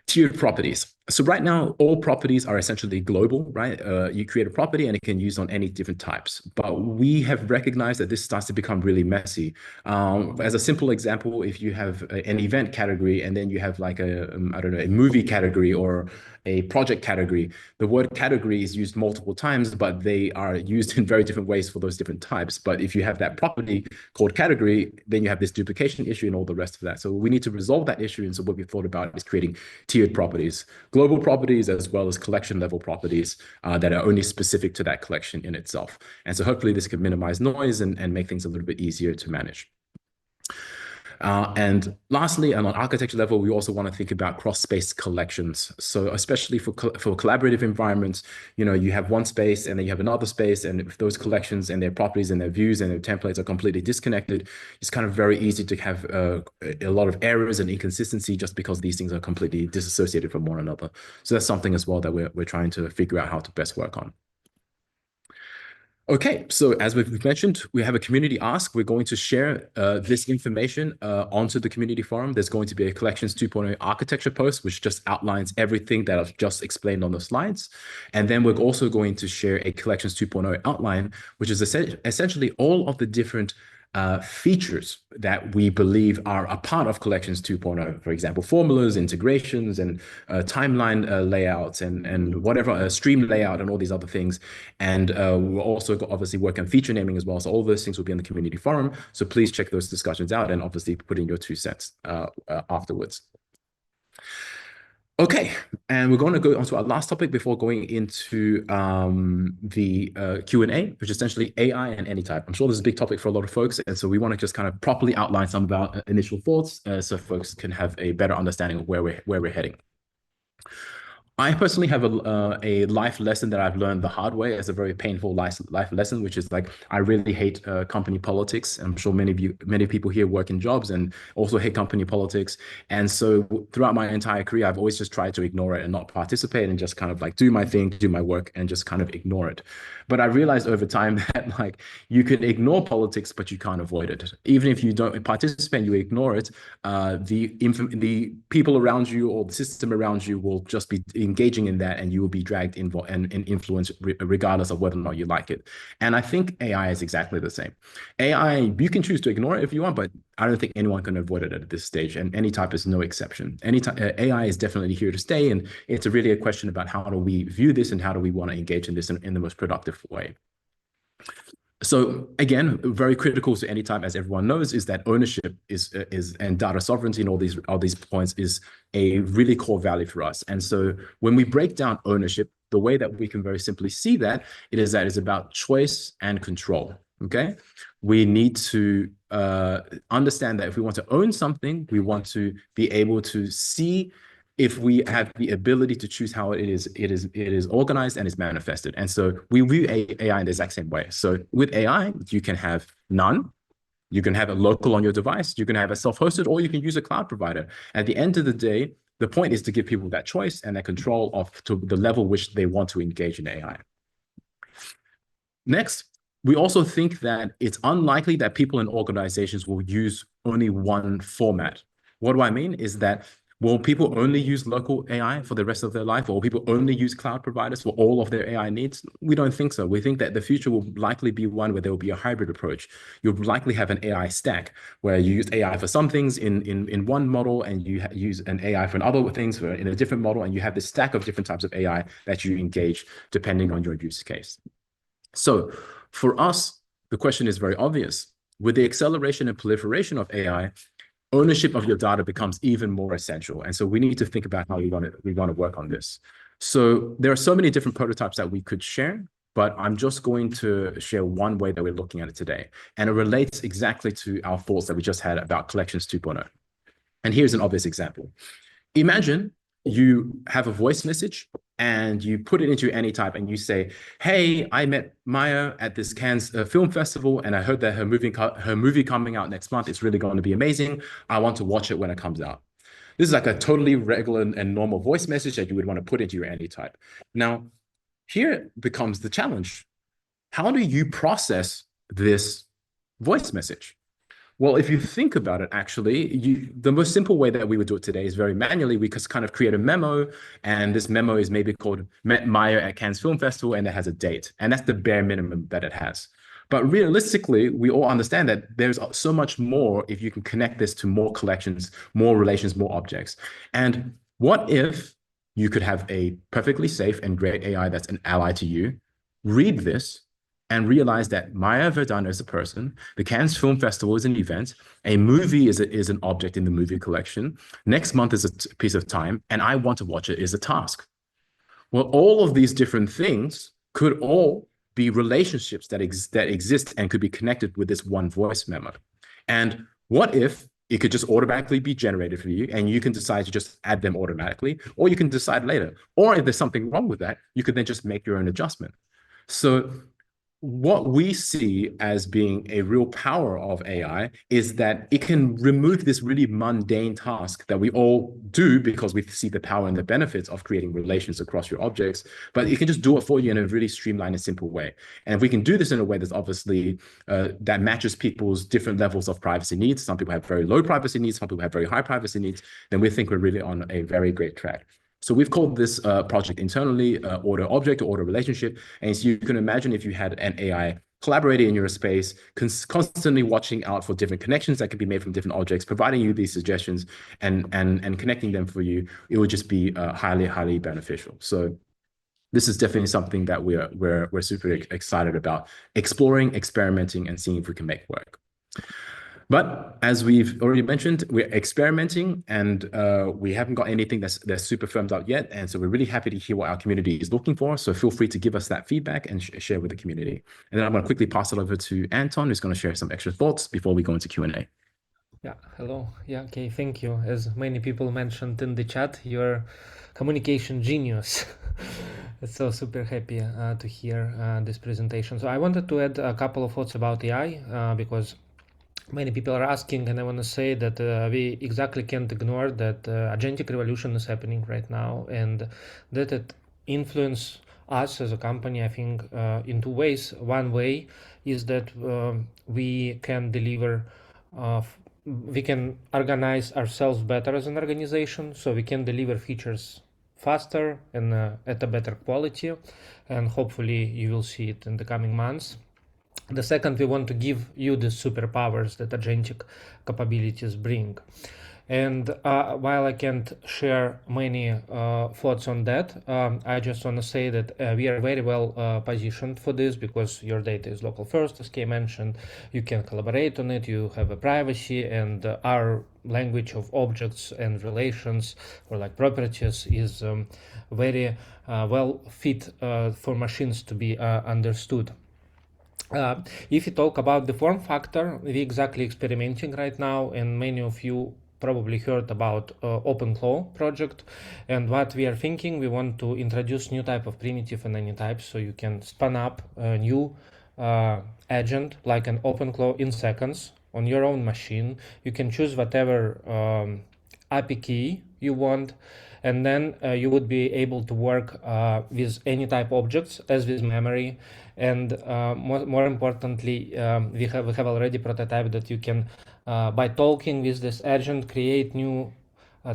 Tiered properties. So right now, all properties are essentially global, right? You create a property and it can use on any different types. But we have recognized that this starts to become really messy. As a simple example, if you have an event category and then you have like I don't know, a movie category or a project category, the word category is used multiple times, but they are used in very different ways for those different types. But if you have that property called category, then you have this duplication issue and all the rest of that. So we need to resolve that issue. And so what we thought about is creating tiered properties, global properties, as well as collection level properties that are only specific to that collection in itself. And so hopefully this can minimize noise and make things a little bit easier to manage. And lastly, on an architecture level, we also want to think about cross-space collections. So especially for collaborative environments, you have one space and then you have another space, and if those collections and their properties and their views and their templates are completely disconnected, it's kind of very easy to have a lot of errors and inconsistency just because these things are completely disassociated from one another. So that's something as well that we're trying to figure out how to best work on. Okay, so as we've mentioned, we have a community ask. We're going to share this information onto the community forum. There's going to be a Collections 2.0 architecture post, which just outlines everything that I've just explained on the slides. And then we're also going to share a Collections 2.0 outline, which is essentially all of the different features that we believe are a part of Collections 2.0, for example, formulas, integrations, and timeline layouts, and whatever, stream layout, and all these other things. And we'll also obviously work on feature naming as well. So all those things will be in the community forum. So please check those discussions out and obviously put in your 2 cents afterwards. Okay, and we're going to go on to our last topic before going into the Q&A, which is essentially AI and Anytype. I'm sure this is a big topic for a lot of folks, and so we want to just kind of properly outline some of our initial thoughts so folks can have a better understanding of where we're heading. I personally have a life lesson that I've learned the hard way as a very painful life lesson, which is like, I really hate company politics. I'm sure many people here work in jobs and also hate company politics. And so throughout my entire career, I've always just tried to ignore it and not participate and just kind of like do my thing, do my work, and just kind of ignore it. But I realized over time that like you can ignore politics, but you can't avoid it. Even if you don't participate, you ignore it, the people around you or the system around you will just be engaging in that, and you will be dragged involved and influenced regardless of whether or not you like it. And I think AI is exactly the same. AI, you can choose to ignore it if you want, but I don't think anyone can avoid it at this stage, and Anytype is no exception. AI is definitely here to stay, and it's really a question about how do we view this and how do we want to engage in this in the most productive way. So again, very critical to Anytype, as everyone knows, is that ownership is and data sovereignty and all these points is a really core value for us. And so when we break down ownership, the way that we can very simply see that it's about choice and control. Okay, we need to understand that if we want to own something, we want to be able to see if we have the ability to choose how it is organized and is manifested. And so we view AI in the exact same way. So with AI, you can have none, you can have it local on your device, you can have it self-hosted, or you can use a cloud provider. At the end of the day, the point is to give people that choice and that control to the level which they want to engage in AI. Next, we also think that it's unlikely that people in organizations will use only one format. What do I mean is that will people only use local AI for the rest of their life, or will people only use cloud providers for all of their AI needs? We don't think so. We think that the future will likely be one where there will be a hybrid approach. You'll likely have an AI stack where you use AI for some things in one model, and you use an AI for other things in a different model, and you have this stack of different types of AI that you engage depending on your use case. So for us, the question is very obvious. With the acceleration and proliferation of AI, ownership of your data becomes even more essential. And so we need to think about how we're going to work on this. So there are so many different prototypes that we could share, but I'm just going to share one way that we're looking at it today. And it relates exactly to our thoughts that we just had about Collections 2.0. And here's an obvious example. Imagine you have a voice message and you put it into Anytype and you say, hey, I met Maya at this Cannes Film Festival, and I heard that her movie coming out next month is really going to be amazing. I want to watch it when it comes out. This is like a totally regular and normal voice message that you would want to put into your Anytype. Now, here becomes the challenge. How do you process this voice message? Well, if you think about it, actually, the most simple way that we would do it today is very manually. We just kind of create a memo, and this memo is maybe called Met Maya at Cannes Film Festival, and it has a date, and that's the bare minimum that it has. But realistically, we all understand that there's so much more if you can connect this to more collections, more relations, more objects. And what if you could have a perfectly safe and great AI that's an ally to you, read this, and realize that Maya Verdana is a person, the Cannes Film Festival is an event, a movie is an object in the movie collection, next month is a piece of time, and I want to watch it is a task. Well, all of these different things could all be relationships that exist and could be connected with this one voice memo. And what if it could just automatically be generated for you and you can decide to just add them automatically, or you can decide later. Or if there's something wrong with that, you could then just make your own adjustment. So what we see as being a real power of AI is that it can remove this really mundane task that we all do because we see the power and the benefits of creating relations across your objects, but it can just do it for you in a really streamlined and simple way. And if we can do this in a way that's obviously that matches people's different levels of privacy needs, some people have very low privacy needs, some people have very high privacy needs, then we think we're really on a very great track. So we've called this project internally order object or order relationship. And so you can imagine if you had an AI collaborator in your space, constantly watching out for different connections that can be made from different objects, providing you these suggestions and connecting them for you, it would just be highly, highly beneficial. So this is definitely something that we're super excited about exploring, experimenting, and seeing if we can make work. But as we've already mentioned, we're experimenting and we haven't got anything that's super firmed up yet. And so we're really happy to hear what our community is looking for. So feel free to give us that feedback and share with the community. And then I'm going to quickly pass it over to Anton, who's going to share some extra thoughts before we go into Q&A. Yeah, hello. Yeah, okay, thank you. As many people mentioned in the chat, you're communication genius. So super happy to hear this presentation. So I wanted to add a couple of thoughts about AI because many people are asking, and I want to say that we exactly can't ignore that agentic revolution is happening right now, and that it influences us as a company, I think, in two ways. One way is that we can deliver, we can organize ourselves better as an organization, so we can deliver features faster and at a better quality, and hopefully you will see it in the coming months. The second, we want to give you the superpowers that agentic capabilities bring. And while I can't share many thoughts on that, I just want to say that we are very well positioned for this because your data is local first, as Kay mentioned. You can collaborate on it, you have a privacy, and our language of objects and relations, or like properties, is very well fit for machines to be understood. If you talk about the form factor, we're exactly experimenting right now, and many of you probably heard about Openclaw project. And what we are thinking, we want to introduce new type of primitive in Anytype, so you can spin up a new agent like an Openclaw in seconds on your own machine. You can choose whatever API key you want, and then you would be able to work with any type objects as with memory. And more importantly, we have already prototyped that you can, by talking with this agent, create new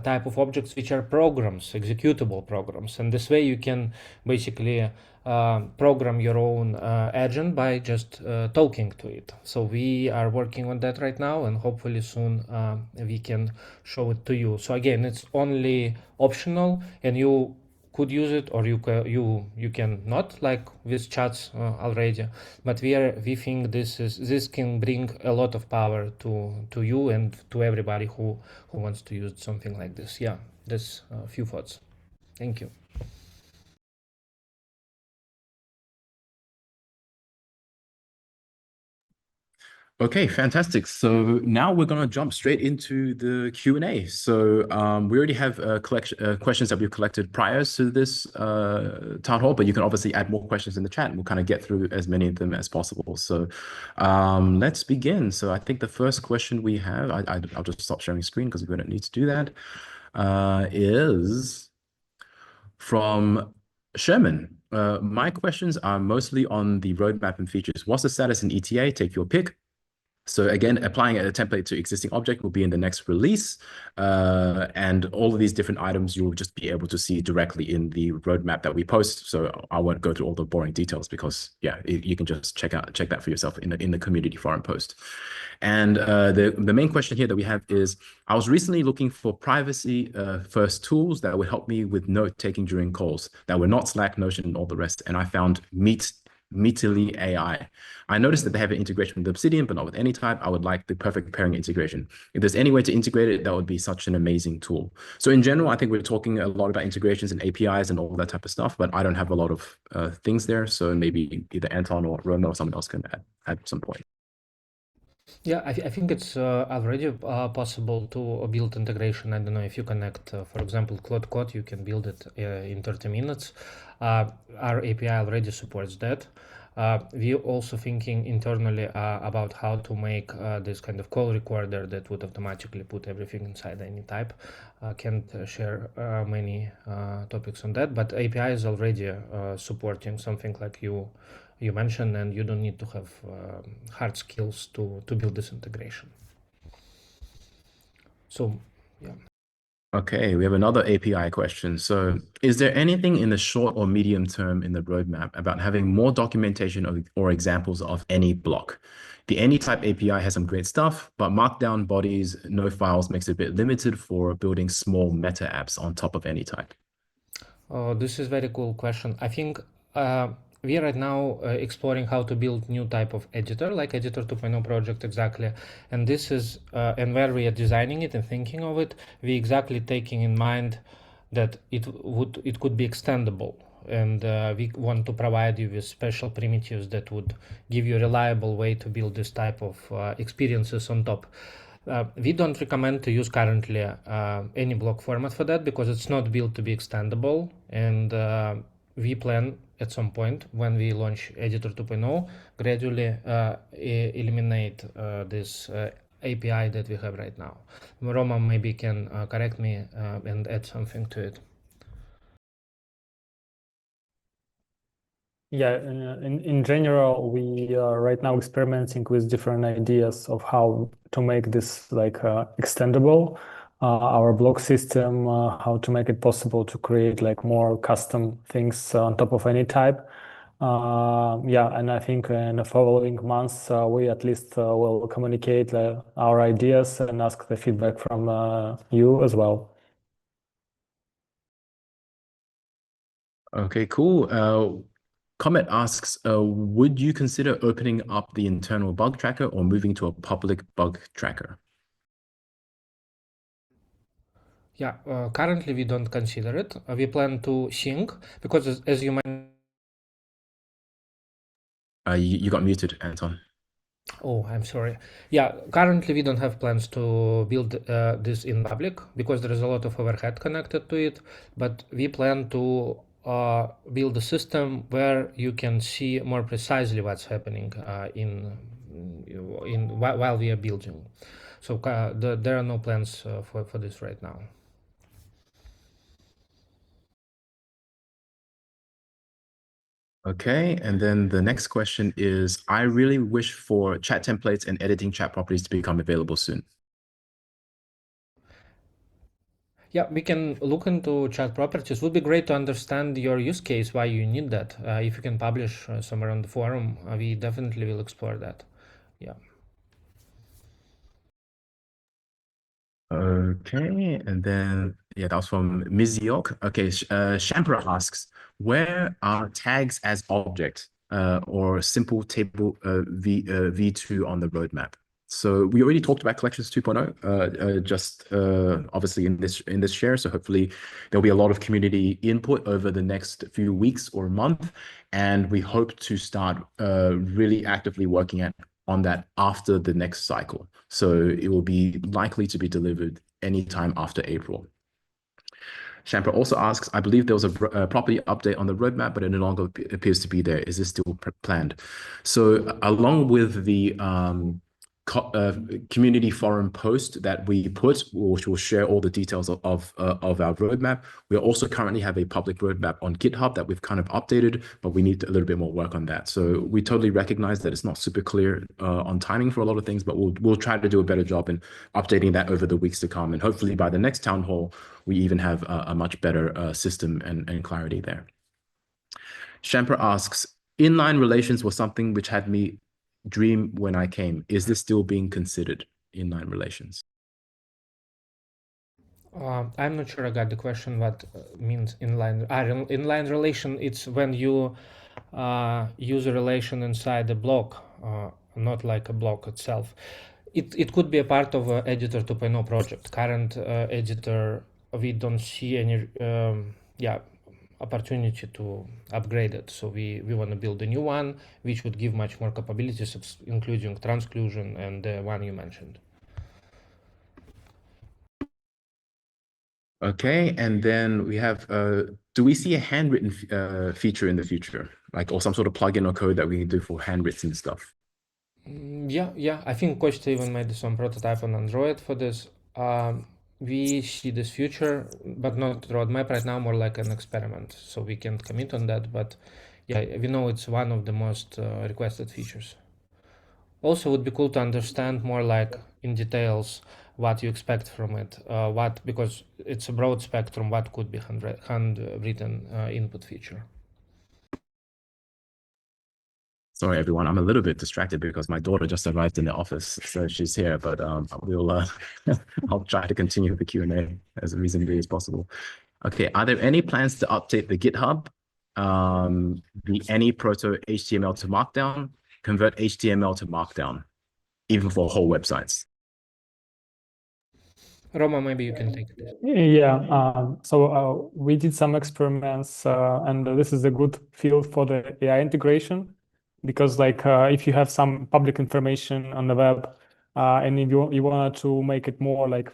type of objects which are programs, executable programs. And this way you can basically program your own agent by just talking to it. So we are working on that right now, and hopefully soon we can show it to you. So again, it's only optional, and you could use it, or you can not, like with chats already. But we think this can bring a lot of power to you and to everybody who wants to use something like this. Yeah, that's a few thoughts. Thank you. Okay, fantastic. So now we're going to jump straight into the Q&A. So we already have a collection questions that we've collected prior to this town hall, but you can obviously add more questions in the chat, and we'll kind of get through as many of them as possible. So let's begin. So I think the first question we have, I'll just stop sharing screen because we don't need to do that, is from Sherman. My questions are mostly on the roadmap and features. What's the status in ETA? Take your pick. So again, applying a template to existing object will be in the next release. And all of these different items you'll just be able to see directly in the roadmap that we post. So I won't go through all the boring details because yeah, you can just check that for yourself in the community forum post. And the main question here that we have is, I was recently looking for privacy first tools that would help me with note taking during calls that were not Slack, Notion, and all the rest. And I found Meetly AI. I noticed that they have an integration with Obsidian, but not with Anytype. I would like the perfect pairing integration. If there's any way to integrate it, that would be such an amazing tool. So in general, I think we're talking a lot about integrations and APIs and all that type of stuff, but I don't have a lot of things there. So maybe either Anton or Roma or someone else can add at some point. Yeah, I think it's already possible to build integration. I don't know if you connect, for example, Claude Code, you can build it in 30 minutes. Our API already supports that. We're also thinking internally about how to make this kind of call recorder that would automatically put everything inside Anytype. Can't share many topics on that, but API is already supporting something like you mentioned, and you don't need to have hard skills to build this integration. So, yeah. Okay, we have another API question. So is there anything in the short or medium term in the roadmap about having more documentation or examples of any block? The Anytype API has some great stuff, but Markdown bodies, no files makes it a bit limited for building small meta apps on top of Anytype. This is very cool question. I think we are right now exploring how to build new type of editor, like Editor 2.0 project exactly. And this is, and where we are designing it and thinking of it, we exactly taking in mind that it could be extendable. And we want to provide you with special primitives that would give you a reliable way to build this type of experiences on top. We don't recommend to use currently any block format for that because it's not built to be extendable, and we plan at some point when we launch Editor 2.0 gradually eliminate this API that we have right now. Roma maybe can correct me and add something to it. Yeah, in general, we are right now experimenting with different ideas of how to make this like extendable, our block system, how to make it possible to create like more custom things on top of Anytype. Yeah, and I think in the following months, we at least will communicate our ideas and ask the feedback from you as well. Okay, cool. Comet asks, would you consider opening up the internal bug tracker or moving to a public bug tracker? Yeah, currently we don't consider it. We plan to sync because as you mentioned. You got muted, Anton. Oh, I'm sorry. Yeah, currently we don't have plans to build this in public because there is a lot of overhead connected to it, but we plan to build a system where you can see more precisely what's happening while we are building. So there are no plans for this right now. Okay, and then the next question is, I really wish for chat templates and editing chat properties to become available soon. Yeah, we can look into chat properties. Would be great to understand your use case, why you need that. If you can publish somewhere on the forum, we definitely will explore that. Yeah. Okay, and then, yeah, that was from Miziok. Okay, Shampra asks, where are tags as object or simple table V2 on the roadmap? So we already talked about Collections 2.0, just obviously in this share. So hopefully there'll be a lot of community input over the next few weeks or month, and we hope to start really actively working on that after the next cycle. So it will be likely to be delivered anytime after April. Shampra also asks, I believe there was a property update on the roadmap, but it no longer appears to be there. Is this still planned? So along with the community forum post that we put, which will share all the details of our roadmap. We also currently have a public roadmap on GitHub that we've kind of updated, but we need a little bit more work on that. So we totally recognize that it's not super clear on timing for a lot of things, but we'll try to do a better job in updating that over the weeks to come. And hopefully by the next town hall, we even have a much better system and clarity there. Shamper asks, inline relations was something which had me dream when I came. Is this still being considered, inline relations? I'm not sure I got the question. What means inline? Inline relation, it's when you use a relation inside a block, not like a block itself. It could be a part of a editor 2.0 project. Current editor, we don't see any opportunity to upgrade it. So we want to build a new one, which would give much more capabilities, including transclusion and the one you mentioned. Okay, and then we have, do we see a handwritten feature in the future? Like, or some sort of plugin or code that we can do for handwritten stuff? Yeah. I think Kostya even made some prototype on Android for this. We see this future, but not roadmap right now, more like an experiment. So we can't commit on that, but yeah, we know it's one of the most requested features. Also, it would be cool to understand more like in details what you expect from it, because it's a broad spectrum, what could be handwritten input feature. Sorry, everyone. I'm a little bit distracted because my daughter just arrived in the office, so she's here. But we'll I'll try to continue the Q&A as reasonably as possible. Okay, are there any plans to update the GitHub, the any proto HTML to Markdown, convert HTML to Markdown, even for whole websites? Roma, maybe you can take it. Yeah, so we did some experiments, and this is a good field for the AI integration, because like if you have some public information on the web and you wanted to make it more like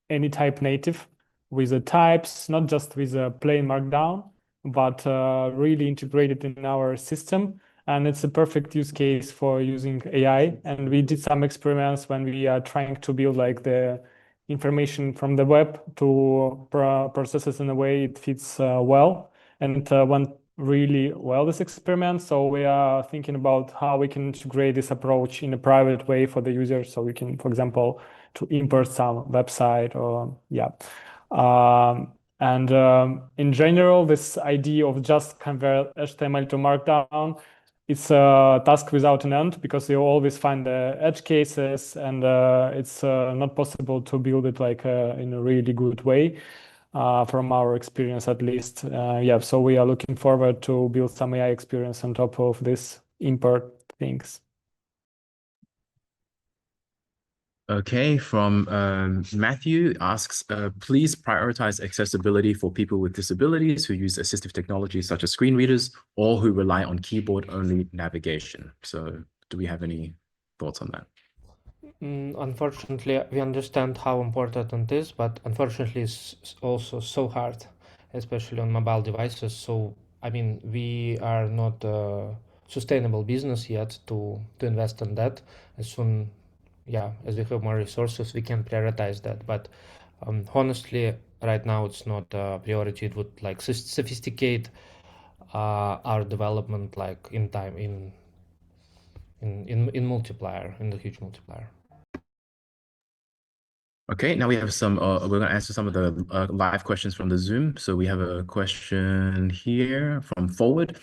Anytype native with the types, not just with a plain Markdown, but really integrated in our system. And it's a perfect use case for using AI. And we did some experiments when we are trying to build like the information from the web to process it in a way it fits well, and went really well, this experiment. So we are thinking about how we can integrate this approach in a private way for the user. So we can, for example, to import some website or in general, this idea of just convert HTML to Markdown, it's a task without an end, because you always find the edge cases, and it's not possible to build it like in a really good way, from our experience at least. So we are looking forward to build some AI experience on top of this import things. Okay, from Matthew asks, please prioritize accessibility for people with disabilities who use assistive technologies such as screen readers or who rely on keyboard-only navigation. So do we have any thoughts on that? Unfortunately, we understand how important it is, but unfortunately it's also so hard, especially on mobile devices. So, I mean, we are not a sustainable business yet to invest in that. As soon as we have more resources, we can prioritize that. But honestly, right now it's not a priority. It would like sophisticate our development like in time in multiplier, in the huge multiplier. Okay, now we have some, we're going to answer some of the live questions from the Zoom. So we have a question here from Forward.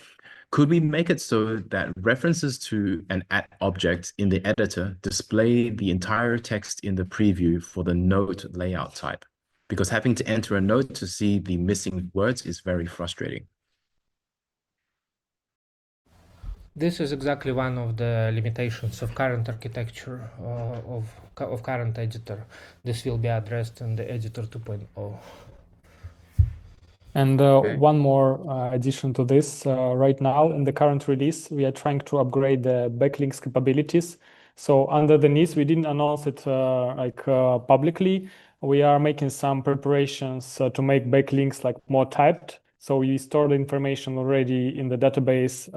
Could we make it so that references to an @ object in the editor display the entire text in the preview for the note layout type? Because having to enter a note to see the missing words is very frustrating. This is exactly one of the limitations of current architecture of current editor. This will be addressed in the editor 2.0. And one more addition to this, right now in the current release, we are trying to upgrade the backlinks capabilities. So underneath, we didn't announce it publicly. We are making some preparations to make backlinks like more typed. So we store the information already in the database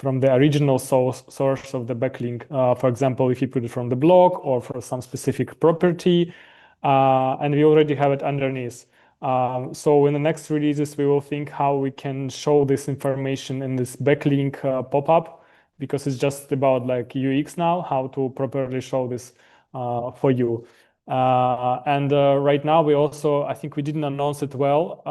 from the original source of the backlink. For example, if you put it from the blog or for some specific property, and we already have it underneath. So in the next releases, we will think how we can show this information in this backlink pop-up, because it's just about like UX now, how to properly show this for you. And right now we also, I think we didn't announce it well.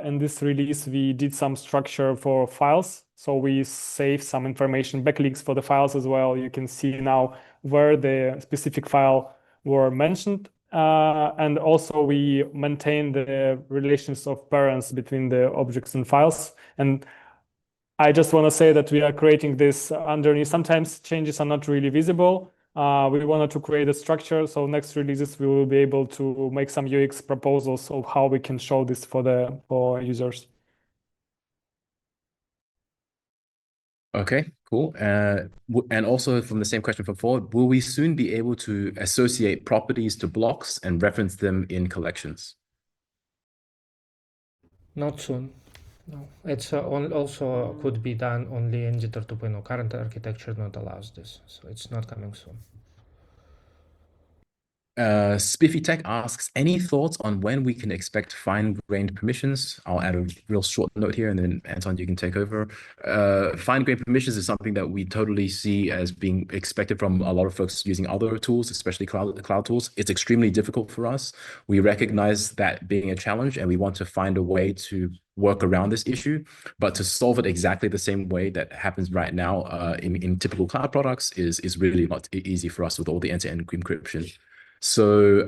In this release, we did some structure for files. So we save some information, backlinks for the files as well. You can see now where the specific file were mentioned. And also we maintain the relations of parents between the objects and files. And I just want to say that we are creating this underneath. Sometimes changes are not really visible. We wanted to create a structure, so next releases we will be able to make some UX proposals of how we can show this for users. Okay, cool. And also from the same question from forward, will we soon be able to associate properties to blocks and reference them in collections? Not soon. No, it's also could be done only in Jitter 2.0. Current architecture not allows this, so it's not coming soon. Spiffy Tech asks, any thoughts on when we can expect fine-grained permissions? I'll add a real short note here, and then Anton, you can take over. Fine-grained permissions is something that we totally see as being expected from a lot of folks using other tools, especially cloud tools. It's extremely difficult for us. We recognize that being a challenge, and we want to find a way to work around this issue, but to solve it exactly the same way that happens right now in typical cloud products is really not easy for us with all the end-to-end encryption. So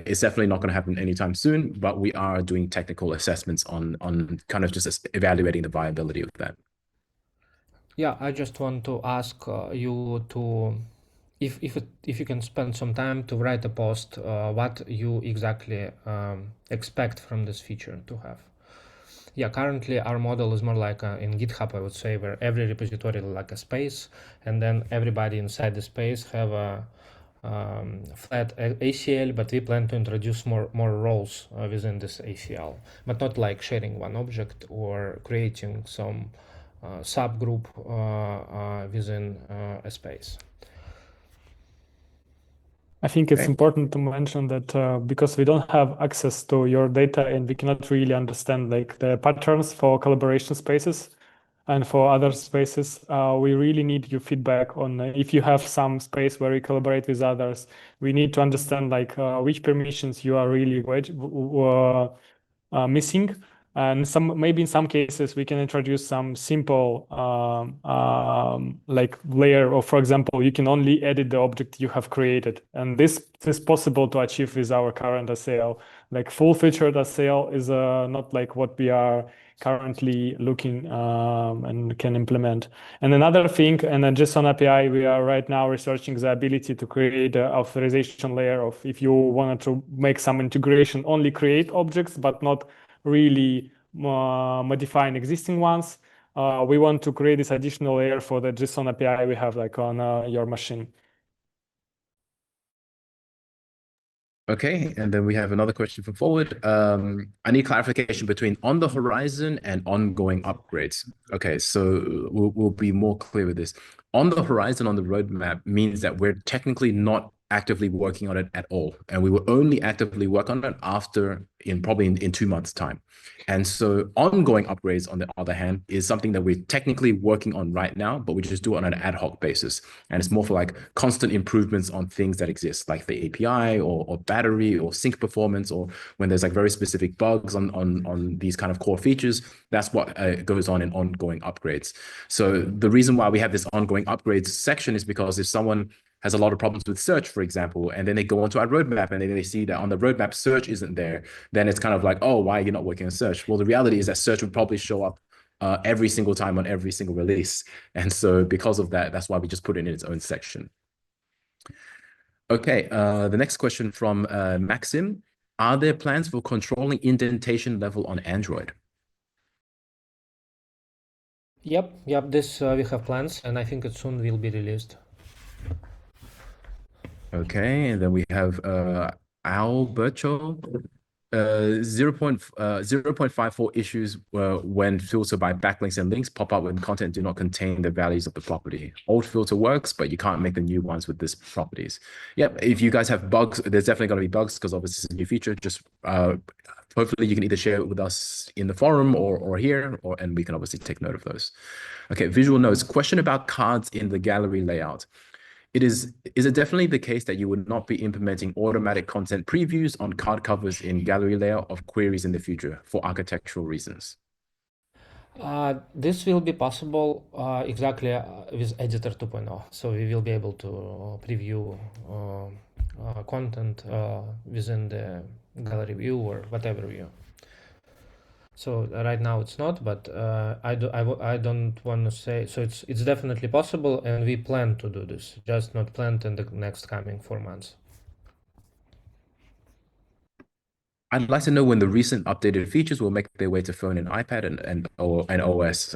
it's definitely not going to happen anytime soon, but we are doing technical assessments on kind of just evaluating the viability of that. Yeah, I just want to ask you to, if you can spend some time to write a post, what you exactly expect from this feature to have. Yeah, currently our model is more like in GitHub, I would say, where every repository is like a space, and then everybody inside the space have a flat ACL, but we plan to introduce more roles within this ACL, but not like sharing one object or creating some subgroup within a space. I think it's important to mention that because we don't have access to your data and we cannot really understand like the patterns for collaboration spaces and for other spaces, we really need your feedback on if you have some space where you collaborate with others. We need to understand like which permissions you are really missing. And maybe in some cases we can introduce some simple like layer of, for example, you can only edit the object you have created, and this is possible to achieve with our current SAL. Like full featured SAL is not like what we are currently looking and can implement. And another thing, and then JSON API, we are right now researching the ability to create an authorization layer of if you wanted to make some integration, only create objects, but not really modifying existing ones. We want to create this additional layer for the JSON API we have like on your machine. Okay, and then we have another question from forward. I need clarification between on the horizon and ongoing upgrades. Okay, so we'll be more clear with this. On the horizon, on the roadmap, means that we're technically not actively working on it at all, and we will only actively work on it after probably in 2 months' time. And so ongoing upgrades, on the other hand, is something that we're technically working on right now, but we just do it on an ad hoc basis. And it's more for like constant improvements on things that exist, like the API or battery or sync performance, or when there's like very specific bugs on these kind of core features. That's what goes on in ongoing upgrades. So the reason why we have this ongoing upgrades section is because if someone has a lot of problems with search, for example, and then they go onto our roadmap and then they see that on the roadmap search isn't there, then it's kind of like, oh, why are you not working on search? Well, the reality is that search would probably show up every single time on every single release. And so because of that, that's why we just put it in its own section. Okay, the next question from Maxim. Are there plans for controlling indentation level on Android? Yep, this we have plans, and I think it soon will be released. Okay, and then we have Alberto. 0.54 issues when filtered by backlinks and links pop up when content do not contain the values of the property. Old filter works, but you can't make the new ones with these properties. Yep, if you guys have bugs, there's definitely going to be bugs because obviously it's a new feature. Just hopefully you can either share it with us in the forum or here, and we can obviously take note of those. Okay, visual notes. Question about cards in the gallery layout. Is it definitely the case that you would not be implementing automatic content previews on card covers in gallery layout of queries in the future for architectural reasons? This will be possible exactly with Editor 2.0. So we will be able to preview content within the gallery view or whatever view. So right now it's not, but I don't want to say, so it's definitely possible, and we plan to do this, just not planned in the next coming 4 months. I'd like to know when the recent updated features will make their way to phone and iPad and OS.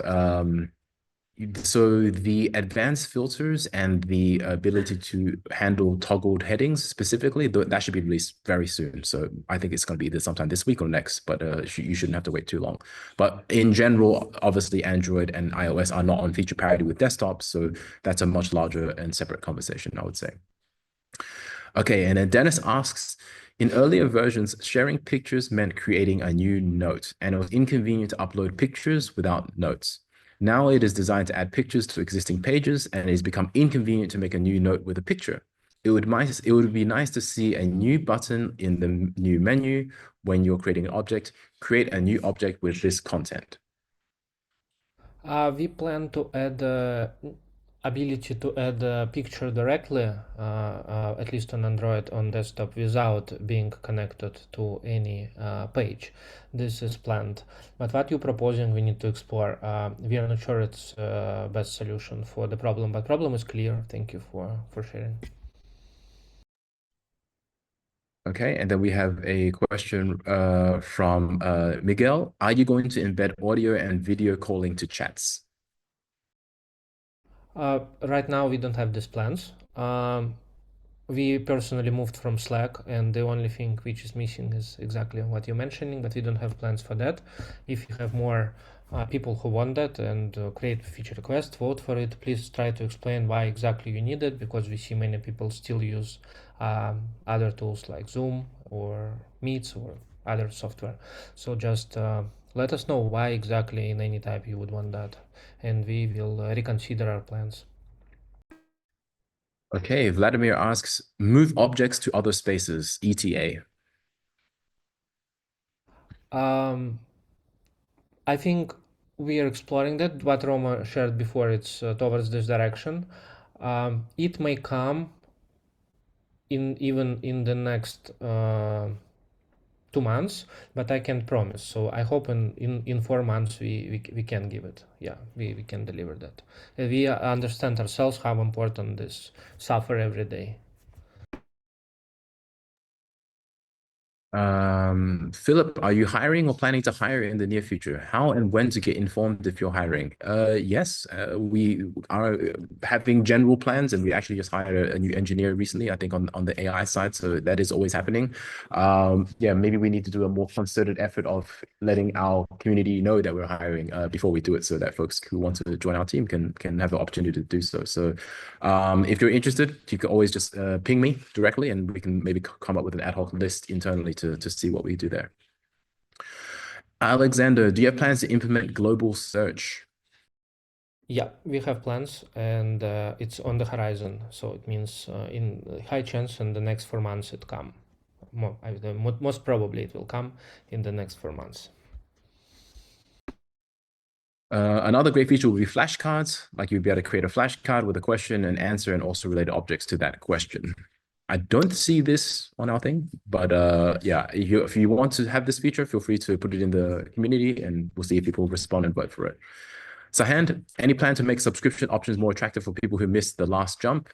So the advanced filters and the ability to handle toggled headings specifically, that should be released very soon. So I think it's going to be either sometime this week or next, but you shouldn't have to wait too long. But in general, obviously Android and iOS are not on feature parity with desktops, so that's a much larger and separate conversation, I would say. Okay, and then Dennis asks, in earlier versions, sharing pictures meant creating a new note, and it was inconvenient to upload pictures without notes. Now it is designed to add pictures to existing pages, and it has become inconvenient to make a new note with a picture. It would be nice to see a new button in the new menu when you're creating an object. Create a new object with this content. We plan to add ability to add a picture directly, at least on Android on desktop, without being connected to any page. This is planned. But what you're proposing, we need to explore. We are not sure it's best solution for the problem, but problem is clear. Thank you for sharing. Okay, and then we have a question from Miguel. Are you going to embed audio and video calling to chats? Right now, we don't have these plans. We personally moved from Slack, and the only thing which is missing is exactly what you're mentioning, but we don't have plans for that. If you have more people who want that and create feature request, vote for it, please try to explain why exactly you need it, because we see many people still use other tools like Zoom or Meets or other software. So just let us know why exactly in Anytype you would want that, and we will reconsider our plans. Okay, Vladimir asks, move objects to other spaces, ETA. I think we are exploring that. What Roma shared before, it's towards this direction. It may come even in the next 2 months, but I can't promise. So I hope in 4 months we can give it. Yeah, we can deliver that. We understand ourselves how important this suffer every day. Philip, are you hiring or planning to hire in the near future? How and when to get informed if you're hiring? Yes, we are having general plans, and we actually just hired a new engineer recently, I think on the AI side. So that is always happening. Yeah, maybe we need to do a more concerted effort of letting our community know that we're hiring before we do it, so that folks who want to join our team can have the opportunity to do so. So if you're interested, you can always just ping me directly, and we can maybe come up with an ad hoc list internally to see what we do there. Alexander, do you have plans to implement global search? Yeah, we have plans, and it's on the horizon. So it means in high chance in the next 4 months it come. Most probably it will come in the next 4 months. Another great feature will be flashcards. Like you'll be able to create a flashcard with a question and answer, and also related objects to that question. I don't see this on our thing, but yeah, if you want to have this feature, feel free to put it in the community, and we'll see if people respond and vote for it. Sahand, any plan to make subscription options more attractive for people who missed the last jump?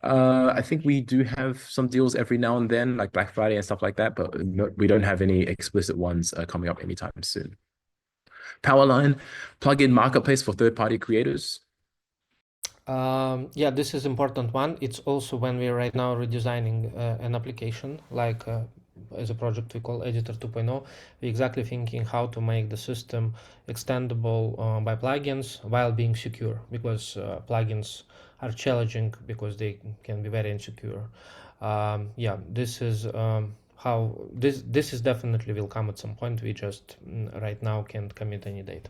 I think we do have some deals every now and then, like Black Friday and stuff like that, but we don't have any explicit ones coming up anytime soon. Powerline, plugin marketplace for third-party creators. Yeah, this is important one. It's also when we're right now redesigning an application, like as a project we call Editor 2.0, we're exactly thinking how to make the system extendable by plugins while being secure, because plugins are challenging because they can be very insecure. Yeah, this is how this is definitely will come at some point. We just right now can't commit any date.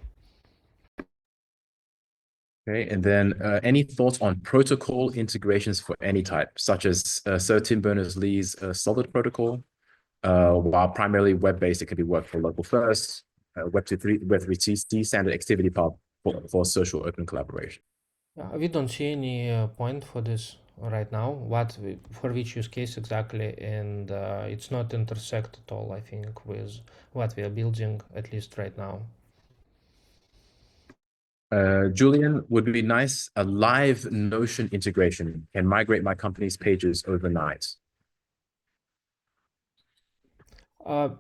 Okay, and then any thoughts on protocol integrations for Anytype, such as Sir Tim Berners-Lee's Solid protocol? While primarily web-based, it can be worked for local first, Web3C standard activity path for social open collaboration. We don't see any point for this right now. For which use case exactly, and it's not intersect at all, I think, with what we are building, at least right now. Julian, would be nice a live Notion integration can migrate my company's pages overnight. I'm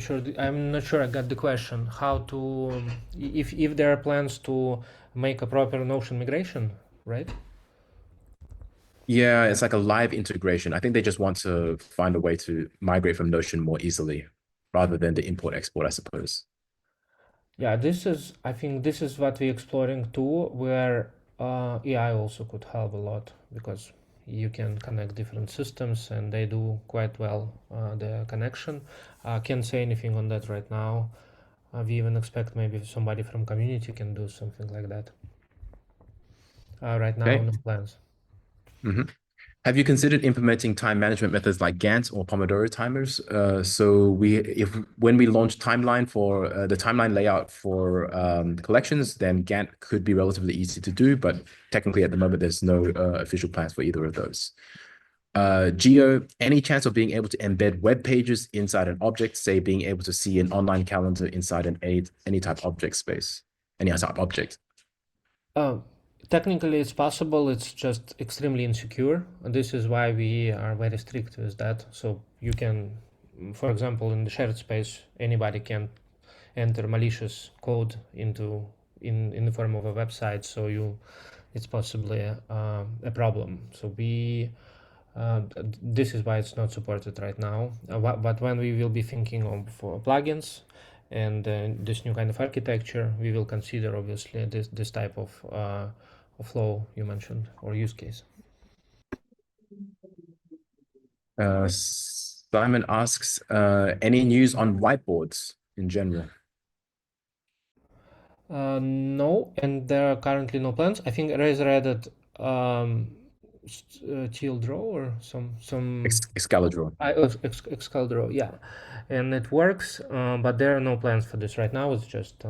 sure I'm not sure I got the question. How to if there are plans to make a proper Notion migration, right? Yeah, it's like a live integration. I think they just want to find a way to migrate from Notion more easily rather than the import export, I suppose. Yeah, I think this is what we're exploring too, where AI also could help a lot, because you can connect different systems and they do quite well the connection. Can't say anything on that right now. We even expect maybe somebody from community can do something like that. Right now, Okay. no plans. Mm-hmm. Have you considered implementing time management methods like Gantt or Pomodoro timers? So when we launch timeline for the timeline layout for collections, then Gantt could be relatively easy to do, but technically at the moment there's no official plans for either of those. Geo, any chance of being able to embed web pages inside an object, say being able to see an online calendar inside any type object space, any type object? Technically, it's possible. It's just extremely insecure. And this is why we are very strict with that. So you can, for example, in the shared space, anybody can enter malicious code in the form of a website. So it's possibly a problem. So this is why it's not supported right now. But when we will be thinking of plugins and this new kind of architecture, we will consider obviously this type of flow you mentioned or use case. Simon asks, any news on whiteboards in general? No, and there are currently no plans. I think Razer added Teal Draw or some Excalibur. Excalibur, yeah, and it works, but there are no plans for this right now. It's just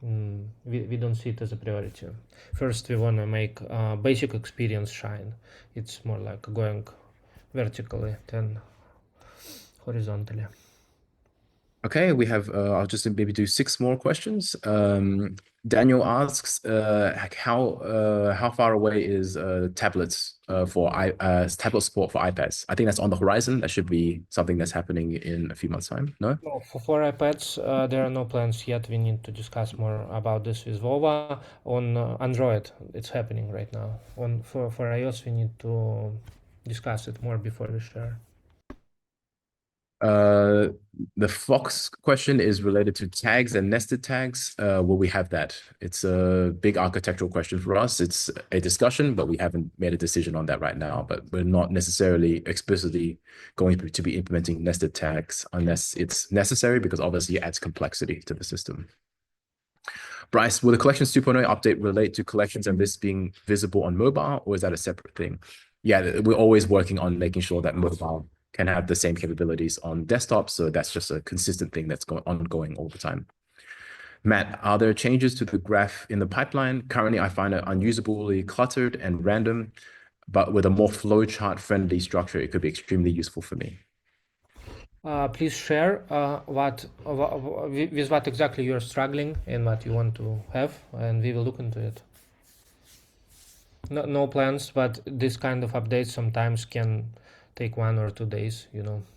we don't see it as a priority. First, we want to make basic experience shine. It's more like going vertically than horizontally. Okay, we have, I'll just maybe do 6 more questions. Daniel asks, how far away is tablets for tablet support for iPads? I think that's on the horizon. That should be something that's happening in a few months' time, no? No, for iPads, there are no plans yet. We need to discuss more about this with Vova. On Android, it's happening right now. For iOS, we need to discuss it more before we share. The Fox question is related to tags and nested tags. Will we have that? It's a big architectural question for us. It's a discussion, but we haven't made a decision on that right now. But we're not necessarily explicitly going to be implementing nested tags unless it's necessary, because obviously it adds complexity to the system. Bryce, will the Collections 2.0 update relate to collections and lists being visible on mobile, or is that a separate thing? Yeah, we're always working on making sure that mobile can have the same capabilities on desktop. So that's just a consistent thing that's ongoing all the time. Matt, are there changes to the graph in the pipeline? Currently, I find it unusably cluttered and random, but with a more flowchart friendly structure, it could be extremely useful for me. Please share with what exactly you're struggling and what you want to have, and we will look into it. No plans, but this kind of updates sometimes can take 1 or 2 days.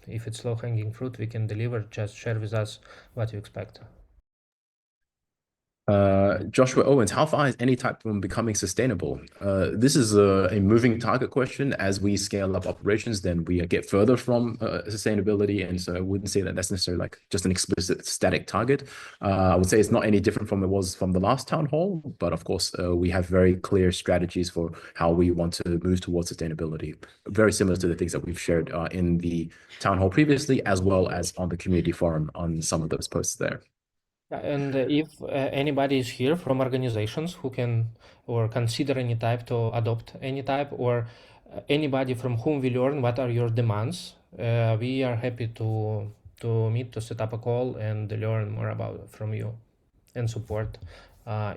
If it's low-hanging fruit, we can deliver. Just share with us what you expect. Joshua Owens, how far is Anytype from becoming sustainable? This is a moving target question. As we scale up operations, then we get further from sustainability. And so I wouldn't say that that's necessarily like just an explicit static target. I would say it's not any different from it was from the last town hall. But of course, we have very clear strategies for how we want to move towards sustainability. Very similar to the things that we've shared in the town hall previously, as well as on the community forum on some of those posts there. And if anybody is here from organizations who can or consider Anytype to adopt Anytype, or anybody from whom we learn what are your demands, we are happy to meet, to set up a call and learn more about from you and support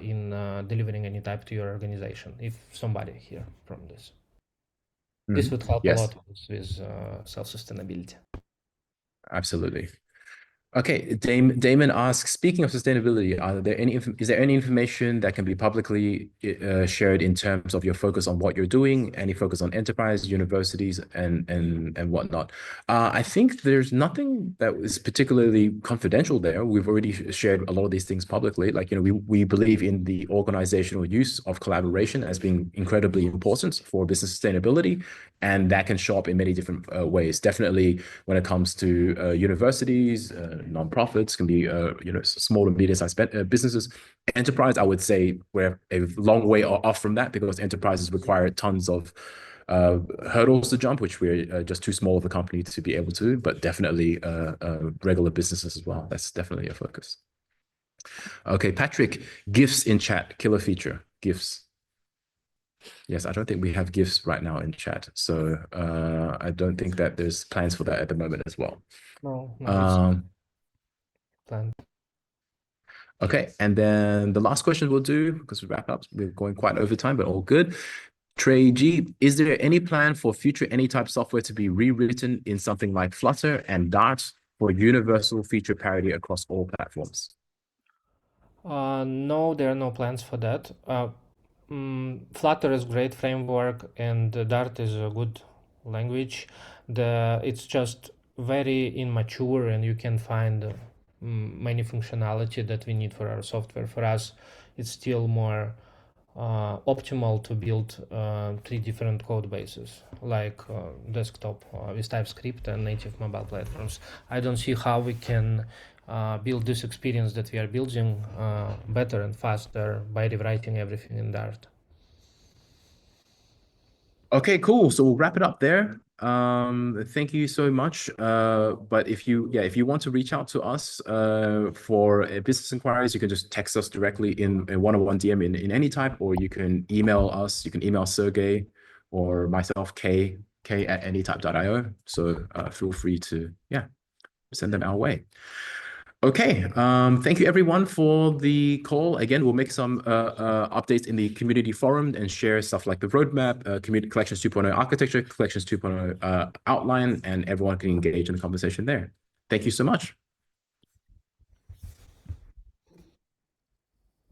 in delivering Anytype to your organization. If somebody here from this, this would help a lot with self-sustainability. Absolutely. Okay, Damon asks, speaking of sustainability, is there any information that can be publicly shared in terms of your focus on what you're doing, any focus on enterprise, universities, and whatnot? I think there's nothing that is particularly confidential there. We've already shared a lot of these things publicly. Like, you know, we believe in the organizational use of collaboration as being incredibly important for business sustainability, and that can show up in many different ways. Definitely when it comes to universities, nonprofits, can be you know, small and medium-sized businesses. Enterprise, I would say we're a long way off from that, because enterprises require tons of hurdles to jump, which we're just too small of a company to be able to. But definitely regular businesses as well. That's definitely a focus. Okay, Patrick, GIFs in chat, killer feature, GIFs. Yes, I don't think we have GIFs right now in chat, so I don't think that there's plans for that at the moment as well. No, planned. Okay, and then the last question we'll do, because we wrap up, we're going quite over time, but all good. Trey G, is there any plan for future Anytype software to be rewritten in something like Flutter and Dart for universal feature parity across all platforms? No, there are no plans for that. Flutter is a great framework, and Dart is a good language. It's just very immature, and you can find many functionality that we need for our software. For us, it's still more optimal to build 3 different code bases, like desktop with TypeScript and native mobile platforms. I don't see how we can build this experience that we are building better and faster by rewriting everything in Dart. Okay, cool. So we'll wrap it up there. Thank you so much. But if you want to reach out to us for business inquiries, you can just text us directly in a one-on-one DM in Anytype, or you can email us. You can email Sergey or myself, k at anytype.io. So feel free to send them our way. Okay, thank you everyone for the call. Again, we'll make some updates in the community forum and share stuff like the roadmap, community Collections 2.0 architecture, Collections 2.0 outline, and everyone can engage in the conversation there. Thank you so much.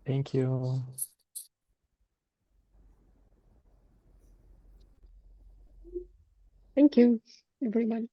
Thank you. Thank you, everybody.